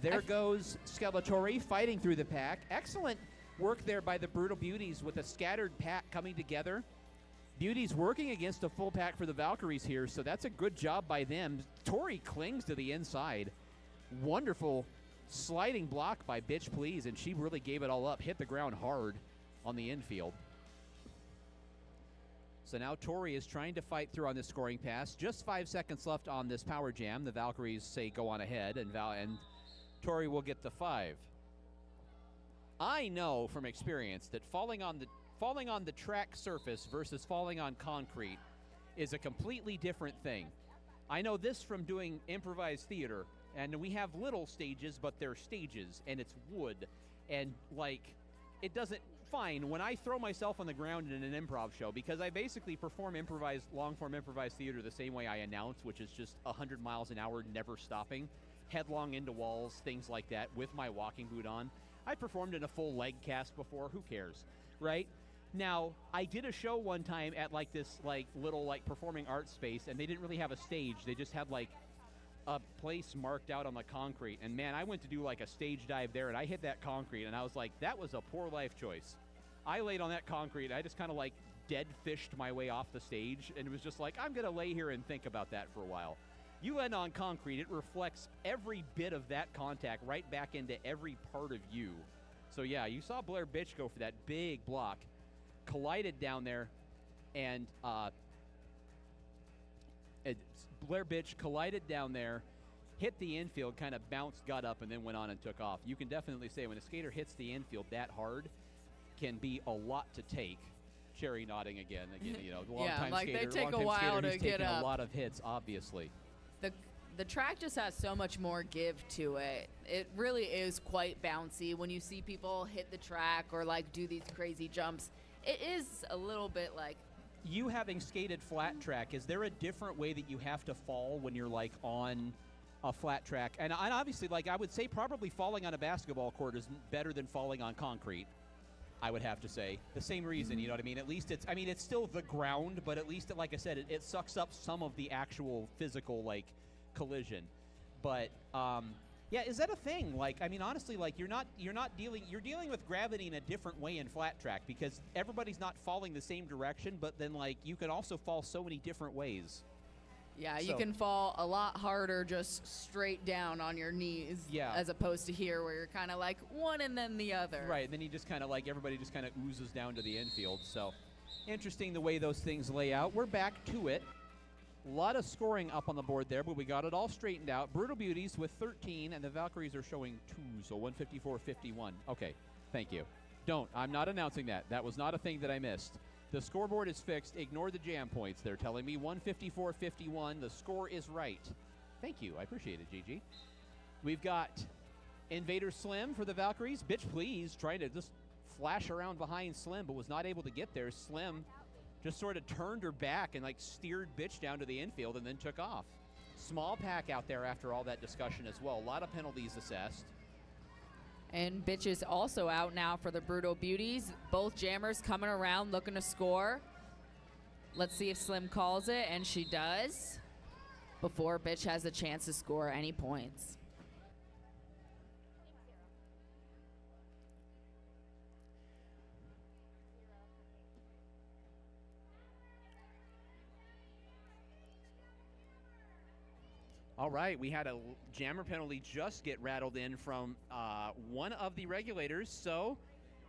There goes Skeletori fighting through the pack. Excellent work there by the Brutal Beauties with a scattered pack coming together. Beauties working against a full pack for the Valkyries here, so that's a good job by them. Tori clings to the inside. Wonderful sliding block by Bitch Please, and she really gave it all up, hit the ground hard on the infield. So now Tori is trying to fight through on this scoring pass. Just 5 seconds left on this power jam. The Valkyries say go on ahead, and Tori will get the 5. I know from experience that falling on the track surface versus falling on concrete is a completely different thing. I know this from doing improvised theater, and we have little stages, but they're stages, and it's wood, and like it doesn't. Fine, when I throw myself on the ground in an improv show, because I basically perform long-form improvised theater the same way I announce, which is just 100 miles an hour, never stopping, headlong into walls, things like that, with my walking boot on. I performed in a full leg cast before. Who cares, right? Now, I did a show one time at like this like little like performing arts space, and they didn't really have a stage. They just had like a place marked out on the concrete, and man, I went to do like a stage dive there, and I hit that concrete, and I was like, that was a poor life choice. I laid on that concrete, and I just kind of like dead fished my way off the stage, and it was just like, I'm gonna lay here and think about that for a while. You land on concrete, it reflects every bit of that contact right back into every part of you. So yeah, you saw Blair Bitch go for that big block, collided down there, and Blair Bitch collided down there, hit the infield, kind of bounced, got up, and then went on and took off. You can definitely say when a skater hits the infield that hard, can be a lot to take. Cherry nodding again, you know, long-time like skater. they take a while to get up. A lot of hits, obviously. The track just has so much more give to it. It really is quite bouncy. When you see people hit the track or like do these crazy jumps, it is a little bit like. You having skated flat track, is there a different way that you have to fall when you're like on a flat track? And obviously, like I would say, probably falling on a basketball court is better than falling on concrete. I would have to say the same reason, you know what I mean? At least it's still the ground, but at least, like I said, it sucks up some of the actual physical like collision. But yeah, is that a thing? Like, I mean, honestly, like you're dealing with gravity in a different way in flat track because everybody's not falling the same direction, but then like you can also fall so many different ways. Yeah, you can fall a lot harder just straight down on your knees, as opposed to here where you're kind of like one and then the other. Right, and then you just kind of like everybody just kind of oozes down to the infield. So interesting the way those things lay out. We're back to it. A lot of scoring up on the board there, but we got it all straightened out. Brutal Beauties with 13, and the Valkyries are showing 2, so 154-51. Okay, thank you. I'm not announcing that. That was not a thing that I missed. The scoreboard is fixed. Ignore the jam points. They're telling me 154-51. The score is right. Thank you. I appreciate it, Gigi. We've got Invader Slim for the Valkyries. Bitch, please. Trying to just flash around behind Slim, but was not able to get there. Slim just sort of turned her back and like steered Bitch down to the infield and then took off. Small pack out there after all that discussion as well. A lot of penalties assessed. And Bitch is also out now for the Brutal Beauties. Both jammers coming around looking to score. Let's see if Slim calls it, and she does, before Bitch has a chance to score any points. All right, we had a jammer penalty just get rattled in from one of the regulators, so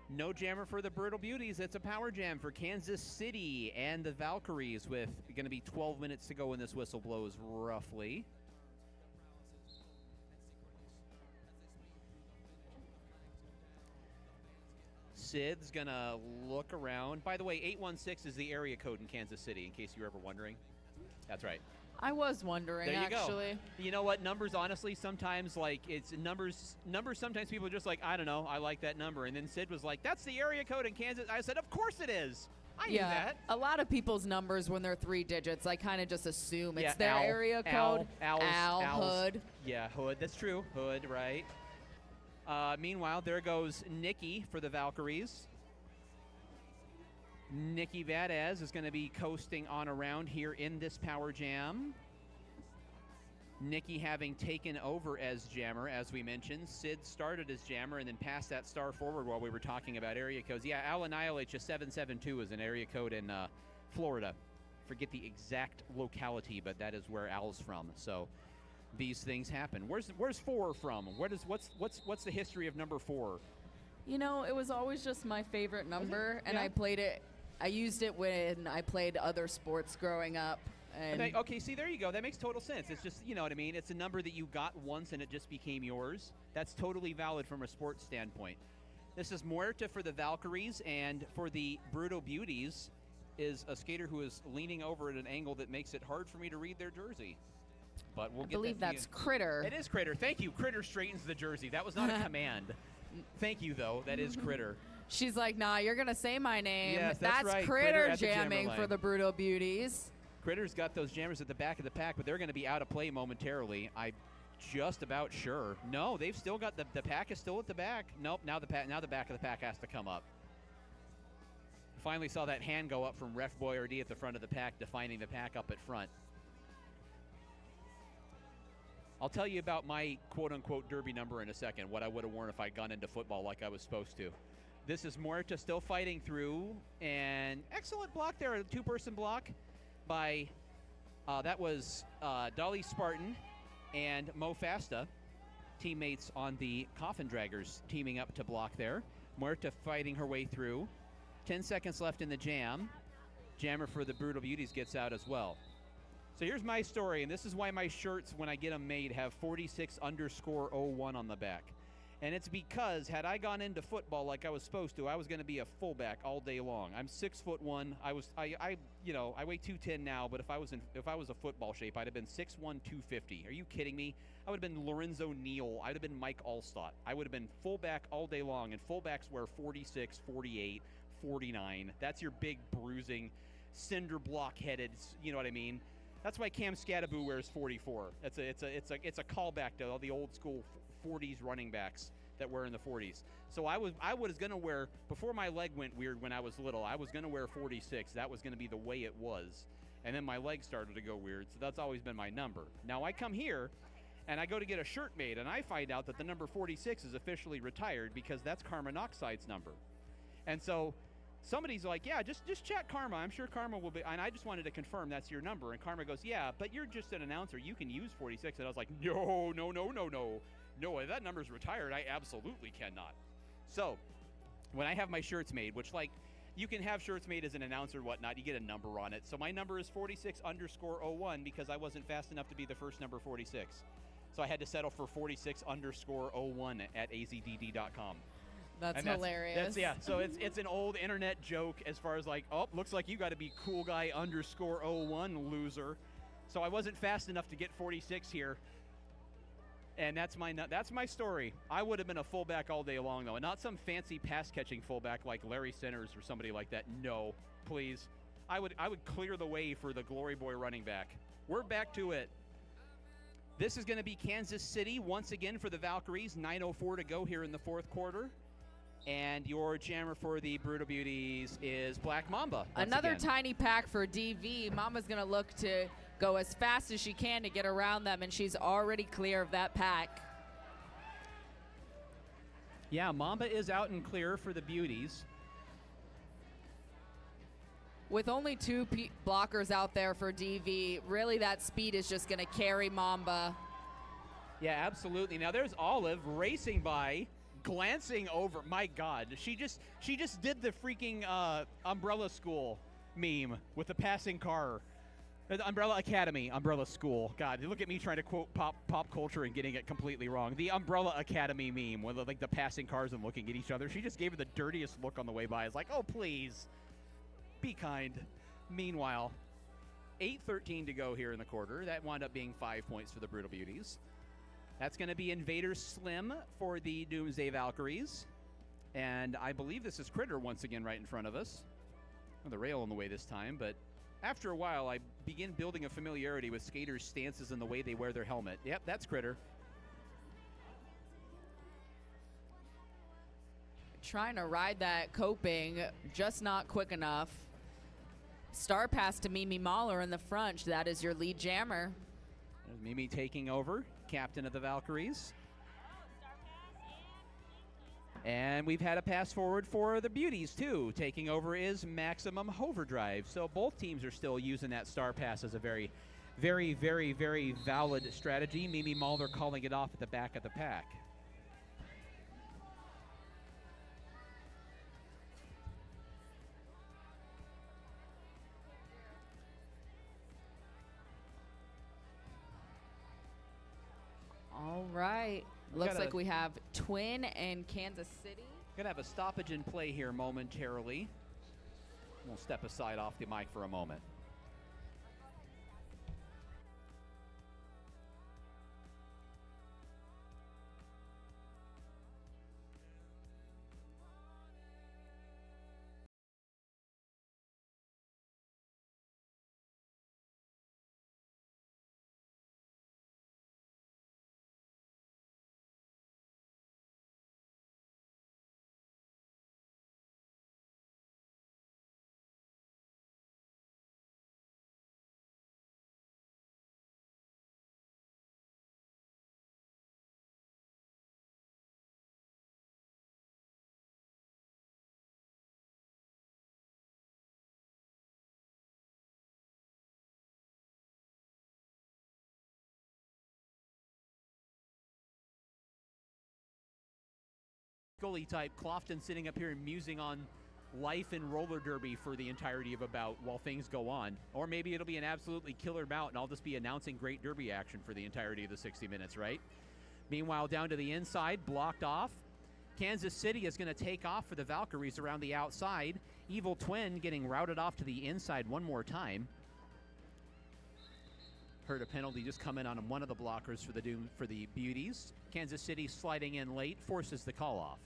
no jammer for the Brutal Beauties. It's a power jam for Kansas City and the Valkyries with going to be 12 minutes to go when this whistle blows, roughly. Sid's going to look around. By the way, 816 is the area code in Kansas City, in case you were ever wondering. That's right. I was wondering, there you actually. Go. You know what? Numbers, honestly, sometimes, like, it's numbers, sometimes people are just like, I don't know, I like that number. And then Sid was like, that's the area code in Kansas. I said, of course it is. I knew that. A lot of people's numbers, when they're 3 digits, I kind of just assume it's their area code. Hood. Yeah, Hood. That's true. Hood, right. Meanwhile, there goes Nikki for the Valkyries. Nikki Vadaz is going to be coasting on around here in this power jam. Nikki having taken over as jammer, as we mentioned. Sid started as jammer and then passed that star forward while we were talking about area codes. Yeah, Al Annihilates 772 is an area code in Florida. Forget the exact locality, but that is where Al's from. So these things happen. Where's 4 from? What's the history of number 4? You know, it was always just my favorite number, and I used it when I played other sports growing up, And Okay, see, there you go. That makes total sense. It's just, you know what I mean? It's a number that you got once and it just became yours. That's totally valid from a sports standpoint. This is Muerta for the Valkyries, and for the Brutal Beauties is a skater who is leaning over at an angle that makes it hard for me to read their jersey. But we'll I believe that's Critter. It is Critter. Thank you. Critter straightens the jersey. That was not a command. Thank you, though. That is Critter. She's like, nah, you're going to say my name. Yes, that's right. Critter Critter jamming for the Brutal Beauties. Critter's got those jammers at the back of the pack, but they're going to be out of play momentarily. I'm just about sure. No, they've still got the pack is still at the back. Nope, now the back of the pack has to come up. Finally saw that hand go up from Ref Boyardee at the front of the pack, defining the pack up at front. I'll tell you about my quote-unquote derby number in a second, what I would have worn if I'd gone into football like I was supposed to. This is Muerta still fighting through, and excellent block there, a two-person block by, that was Dolly Spartan and Mo Fasta, teammates on the Coffin Draggers, teaming up to block there. Muerta fighting her way through. 10 seconds left in the jam. Jammer for the Brutal Beauties gets out as well. So here's my story, and this is why my shirts, when I get them made, have 46_01 on the back. And it's because had I gone into football like I was supposed to, I was going to be a fullback all day long. I'm 6'1". I weigh 210 now, but if I was a football shape, I'd have been 6'1", 250. Are you kidding me? I would have been Lorenzo Neal. I would have been Mike Allstott. I would have been fullback all day long, and fullbacks wear 46, 48, 49. That's your big bruising, cinder block headed. You know what I mean? That's why Cam Scattaboo wears 44. It's a callback to all the old school 40s running backs that were in the 40s. So I was going to wear, before my leg went weird when I was little, I was going to wear 46. That was going to be the way it was. And then my leg started to go weird, so that's always been my number. Now I come here and I go to get a shirt made, and I find out that the number 46 is officially retired because that's Karma Knoxide's number. And so somebody's like, yeah, just check Karma. I'm sure Karma will be, and I just wanted to confirm that's your number. And Karma goes, yeah, but you're just an announcer. You can use 46. And I was like, no. No, that number's retired. I absolutely cannot. So when I have my shirts made, which, like, you can have shirts made as an announcer or whatnot, you get a number on it. So my number is 46_01 because I wasn't fast enough to be the first number 46. So I had to settle for 46_01 at azdd.com. That's hilarious. So it's an old internet joke as far as like, oh, looks like you got to be cool guy _01, loser. So I wasn't fast enough to get 46 here. And that's my story. I would have been a fullback all day long, though, and not some fancy pass-catching fullback like Larry Centers or somebody like that. No, please. I would clear the way for the Glory Boy running back. We're back to it. This is going to be Kansas City once again for the Valkyries. 9:04 to go here in the fourth quarter. And your jammer for the Brutal Beauties is Black Mamba. Another tiny pack for DV. Mama's going to look to go as fast as she can to get around them, and she's already clear of that pack. Yeah, Mamba is out and clear for the Beauties. With only two blockers out there for DV, really that speed is just going to carry Mamba. Yeah, absolutely. Now there's Olive racing by, glancing over. My God, she just did the freaking Umbrella School meme with the passing car. Umbrella Academy, Umbrella School. God, look at me trying to quote pop culture and getting it completely wrong. The Umbrella Academy meme with like the passing cars and looking at each other. She just gave her the dirtiest look on the way by. It's like, oh, please, be kind. Meanwhile, 8:13 to go here in the quarter. That wound up being 5 points for the Brutal Beauties. That's going to be Invader Slim for the Doomsday Valkyries. And I believe this is Critter once again right in front of us. Well, the rail in the way this time, but after a while, I begin building a familiarity with skaters' stances and the way they wear their helmet. Yep, that's Critter. Trying to ride that coping, just not quick enough. Star pass to Mimi Mahler in the front. That is your lead jammer. There's Mimi taking over, captain of the Valkyries. And we've had a pass forward for the Beauties, too. Taking over is Maximum Hoverdrive. So both teams are still using that star pass as a very, very, very, very valid strategy. Mimi Mahler calling it off at the back of the pack. Looks like we have Twin and Kansas City. Gonna have a stoppage in play here momentarily. We'll step aside off the mic for a moment. Gully type Clofton sitting up here and musing on life in roller derby for the entirety of a bout while things go on. Or maybe it'll be an absolutely killer bout and I'll just be announcing great derby action for the entirety of the 60 minutes, right? Meanwhile, down to the inside, blocked off. Kansas City is going to take off for the Valkyries around the outside. Evil Twin getting routed off to the inside one more time. Heard a penalty just come in on one of the blockers for the Beauties. Kansas City sliding in late, forces the call off.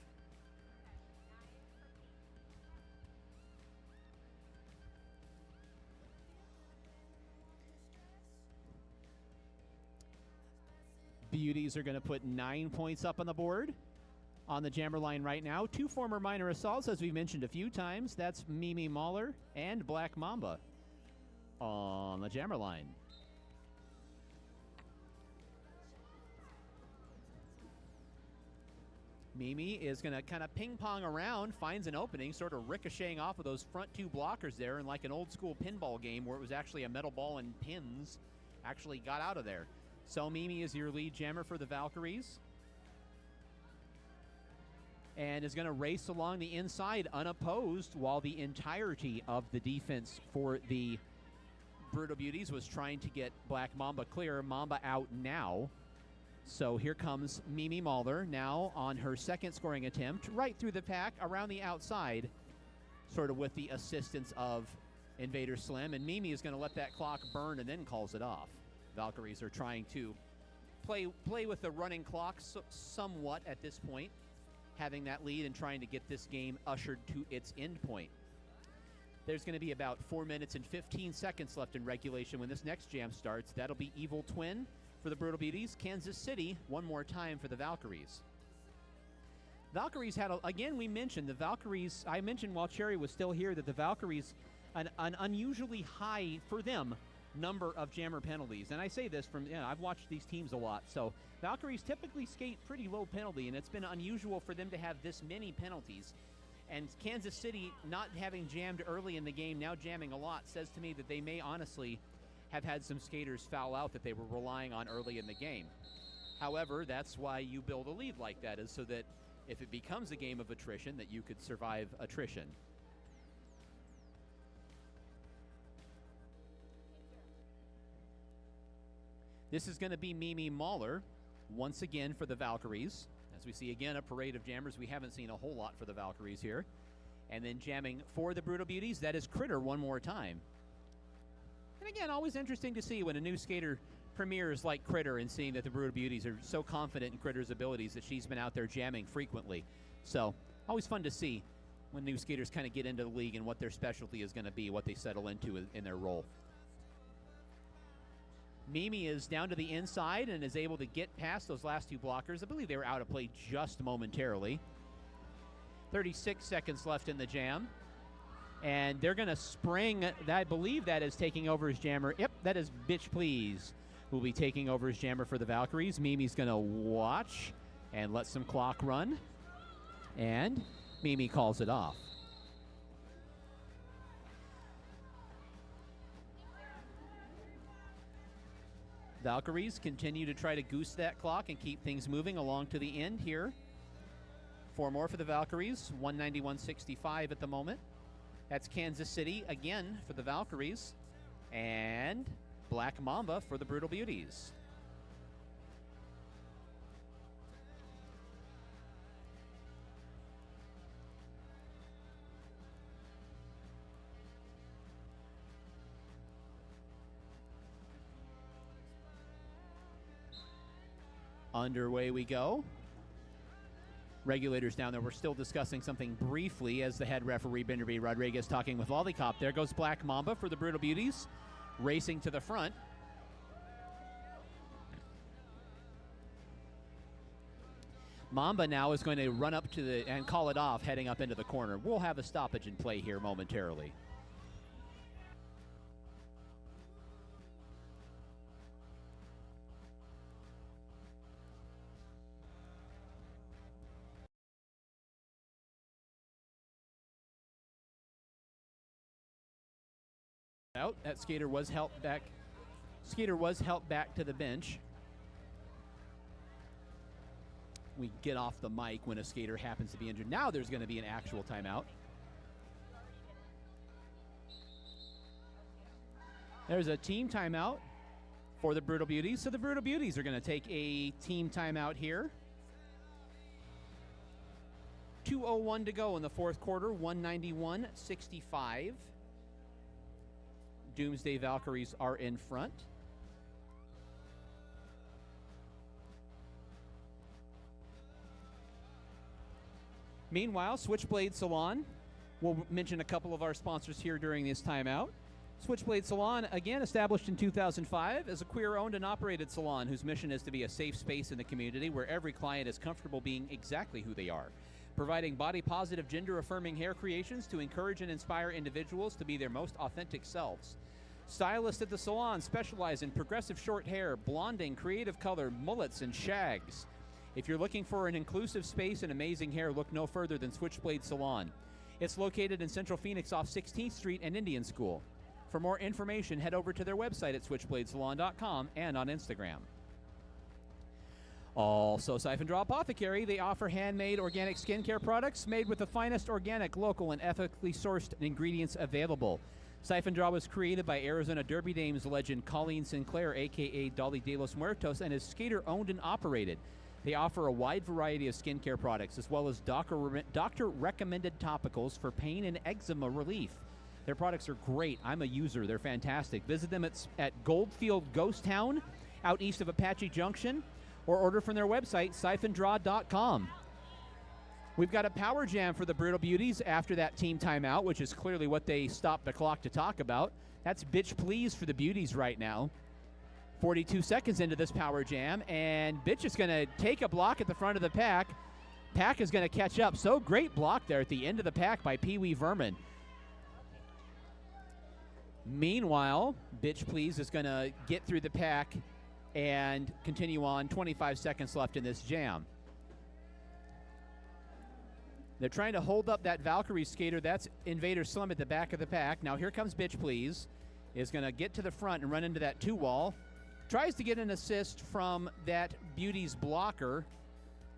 Beauties are going to put 9 points up on the board. On the jammer line right now, 2 former minor assaults, as we've mentioned a few times. That's Mimi Mahler and Black Mamba on the jammer line. Mimi is going to kind of ping-pong around, finds an opening, sort of ricocheting off of those front 2 blockers there, and like an old-school pinball game where it was actually a metal ball and pins, actually got out of there. So Mimi is your lead jammer for the Valkyries. And is going to race along the inside unopposed while the entirety of the defense for the Brutal Beauties was trying to get Black Mamba clear. Mamba out now. So here comes Mimi Mahler now on her second scoring attempt, right through the pack, around the outside, sort of with the assistance of Invader Slim. And Mimi is going to let that clock burn and then calls it off. Valkyries are trying to play with the running clock somewhat at this point, having that lead and trying to get this game ushered to its end point. There's going to be about 4 minutes and 15 seconds left in regulation when this next jam starts. That'll be Evil Twin for the Brutal Beauties. Kansas City one more time for the Valkyries. Valkyries had, again, we mentioned the Valkyries. I mentioned while Cherry was still here that the Valkyries, an unusually high for them number of jammer penalties. And I say this from, I've watched these teams a lot. So Valkyries typically skate pretty low penalty, and it's been unusual for them to have this many penalties. And Kansas City not having jammed early in the game, now jamming a lot, says to me that they may honestly have had some skaters foul out that they were relying on early in the game. However, that's why you build a lead like that, is so that if it becomes a game of attrition, that you could survive attrition. This is going to be Mimi Mahler once again for the Valkyries. As we see again a parade of jammers, we haven't seen a whole lot for the Valkyries here. And then jamming for the Brutal Beauties, that is Critter one more time. And again, always interesting to see when a new skater premieres like Critter and seeing that the Brutal Beauties are so confident in Critter's abilities that she's been out there jamming frequently. So always fun to see when new skaters kind of get into the league and what their specialty is going to be, what they settle into in their role. Mimi is down to the inside and is able to get past those last 2 blockers. I believe they were out of play just momentarily. 36 seconds left in the jam. And they're going to spring, I believe that is taking over as jammer. Yep, that is Bitch Please, who will be taking over as jammer for the Valkyries. Mimi's going to watch and let some clock run. And Mimi calls it off. Valkyries continue to try to goose that clock and keep things moving along to the end here. 4 more for the Valkyries, 191.65 at the moment. That's Kansas City again for the Valkyries, and Black Mamba for the Brutal Beauties. Underway we go. Regulators down there. We're still discussing something briefly as the head referee, Bender B. Rodriguez, talking with Lollipop. There goes Black Mamba for the Brutal Beauties, racing to the front. Mamba now is going to run up to the and call it off, heading up into the corner. We'll have a stoppage in play here momentarily. Out. That skater was helped back. Skater was helped back to the bench. We get off the mic when a skater happens to be injured. Now there's going to be an actual timeout. There's a team timeout for the Brutal Beauties. So the Brutal Beauties are going to take a team timeout here. 2:01 to go in the fourth quarter, 191-65. Doomsday Valkyries are in front. Meanwhile, Switchblade Salon, we'll mention a couple of our sponsors here during this timeout. Switchblade Salon, again, established in 2005 as a queer-owned and operated salon whose mission is to be a safe space in the community where every client is comfortable being exactly who they are, providing body-positive, gender-affirming hair creations to encourage and inspire individuals to be their most authentic selves. Stylists at the salon specialize in progressive short hair, blonding, creative color, mullets, and shags. If you're looking for an inclusive space and amazing hair, look no further than Switchblade Salon. It's located in Central Phoenix off 16th Street and Indian School. For more information, head over to their website at switchbladesalon.com and on Instagram. Also, Siphon Draw Apothecary, they offer handmade organic skincare products made with the finest organic, local, and ethically sourced ingredients available. Siphon Draw was created by Arizona Derby Dames legend Colleen Sinclair, a.k.a. Dolly de los Muertos, and is skater-owned and operated. They offer a wide variety of skincare products, as well as doctor-recommended topicals for pain and eczema relief. Their products are great. I'm a user. They're fantastic. Visit them at Goldfield Ghost Town, out east of Apache Junction, or order from their website, siphondraw.com. We've got a power jam for the Brutal Beauties after that team timeout, which is clearly what they stopped the clock to talk about. That's Bitch Please for the Beauties right now. 42 seconds into this power jam, and Bitch is going to take a block at the front of the pack. Pack is going to catch up. So great block there at the end of the pack by Pee Wee Vermin. Meanwhile, Bitch Please is going to get through the pack and continue on. 25 seconds left in this jam. They're trying to hold up that Valkyrie skater. That's Invader Slim at the back of the pack. Now here comes Bitch Please. Is going to get to the front and run into that two-wall. Tries to get an assist from that Beauties blocker.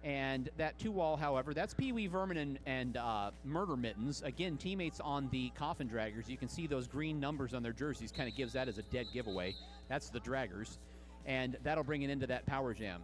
And that two-wall, however, that's Pee Wee Vermin and Murder Mittens. Again, teammates on the Coffin Draggers. You can see those green numbers on their jerseys. Kind of gives that as a dead giveaway. That's the Draggers. And that'll bring it into that power jam.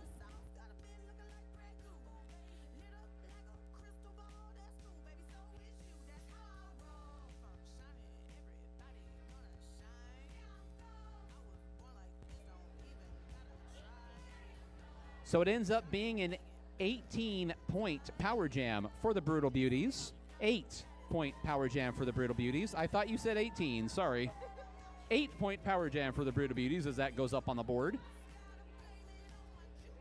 So it ends up being an 18-point power jam for the Brutal Beauties. 8-point power jam for the Brutal Beauties. I thought you said 18. Sorry. 8-point power jam for the Brutal Beauties as that goes up on the board.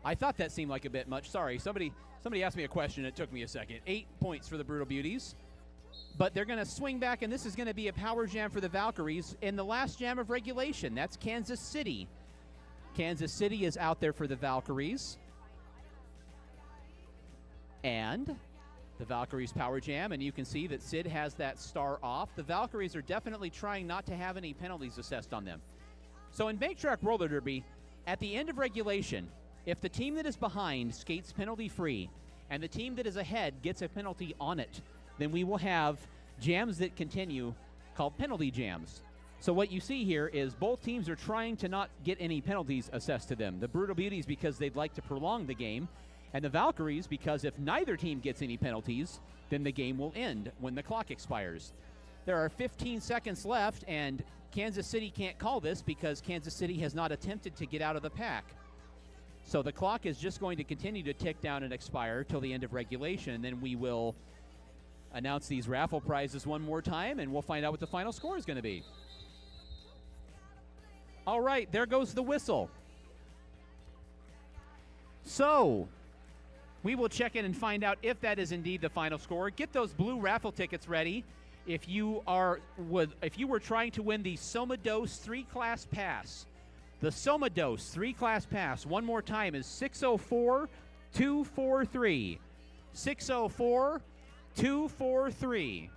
I thought that seemed like a bit much. Sorry. Somebody asked me a question. It took me a second. 8 points for the Brutal Beauties. But they're going to swing back, and this is going to be a power jam for the Valkyries in the last jam of regulation. That's Kansas City. Kansas City is out there for the Valkyries. And the Valkyries power jam, and you can see that Sid has that star off. The Valkyries are definitely trying not to have any penalties assessed on them. So in Bank Track Roller Derby, at the end of regulation, if the team that is behind skates penalty-free and the team that is ahead gets a penalty on it, then we will have jams that continue called penalty jams. So what you see here is both teams are trying to not get any penalties assessed to them. The Brutal Beauties because they'd like to prolong the game, and the Valkyries because if neither team gets any penalties, then the game will end when the clock expires. There are 15 seconds left, and Kansas City can't call this because Kansas City has not attempted to get out of the pack. So the clock is just going to continue to tick down and expire till the end of regulation, and then we will announce these raffle prizes one more time, and we'll find out what the final score is going to be. All right, there goes the whistle. So we will check in and find out if that is indeed the final score. Get those blue raffle tickets ready. If you were trying to win the Somados 3-class pass, the Somados 3-class pass, one more time, is 604-243. 604-243.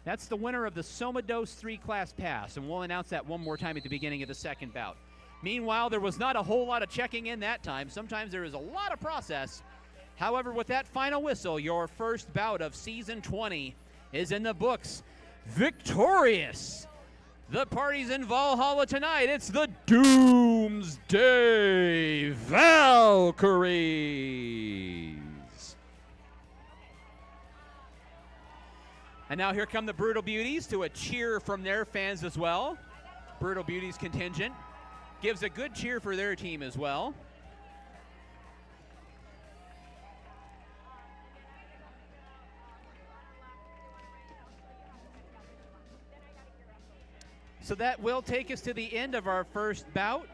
That's the winner of the Somados 3-class pass, and we'll announce that one more time at the beginning of the second bout. Meanwhile, there was not a whole lot of checking in that time. Sometimes there is a lot of process. However, with that final whistle, your first bout of Season 20 is in the books. Victorious! The parties in Valhalla tonight. It's the Doomsday Valkyries. And now here come the Brutal Beauties to a cheer from their fans as well. Brutal Beauties contingent gives a good cheer for their team as well. So that will take us to the end of our first bout.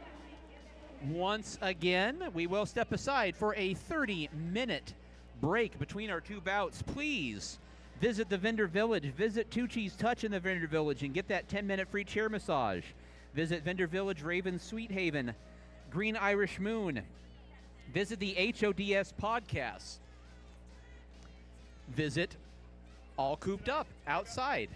Once again, we will step aside for a 30-minute break between our two bouts. Please visit the Vendor Village. Visit Tucci's Touch in the Vendor Village and get that 10-minute free chair massage. Visit Vendor Village, Raven, Sweet Haven, Green Irish Moon. Visit the HODS podcast. Visit All Cooped Up outside.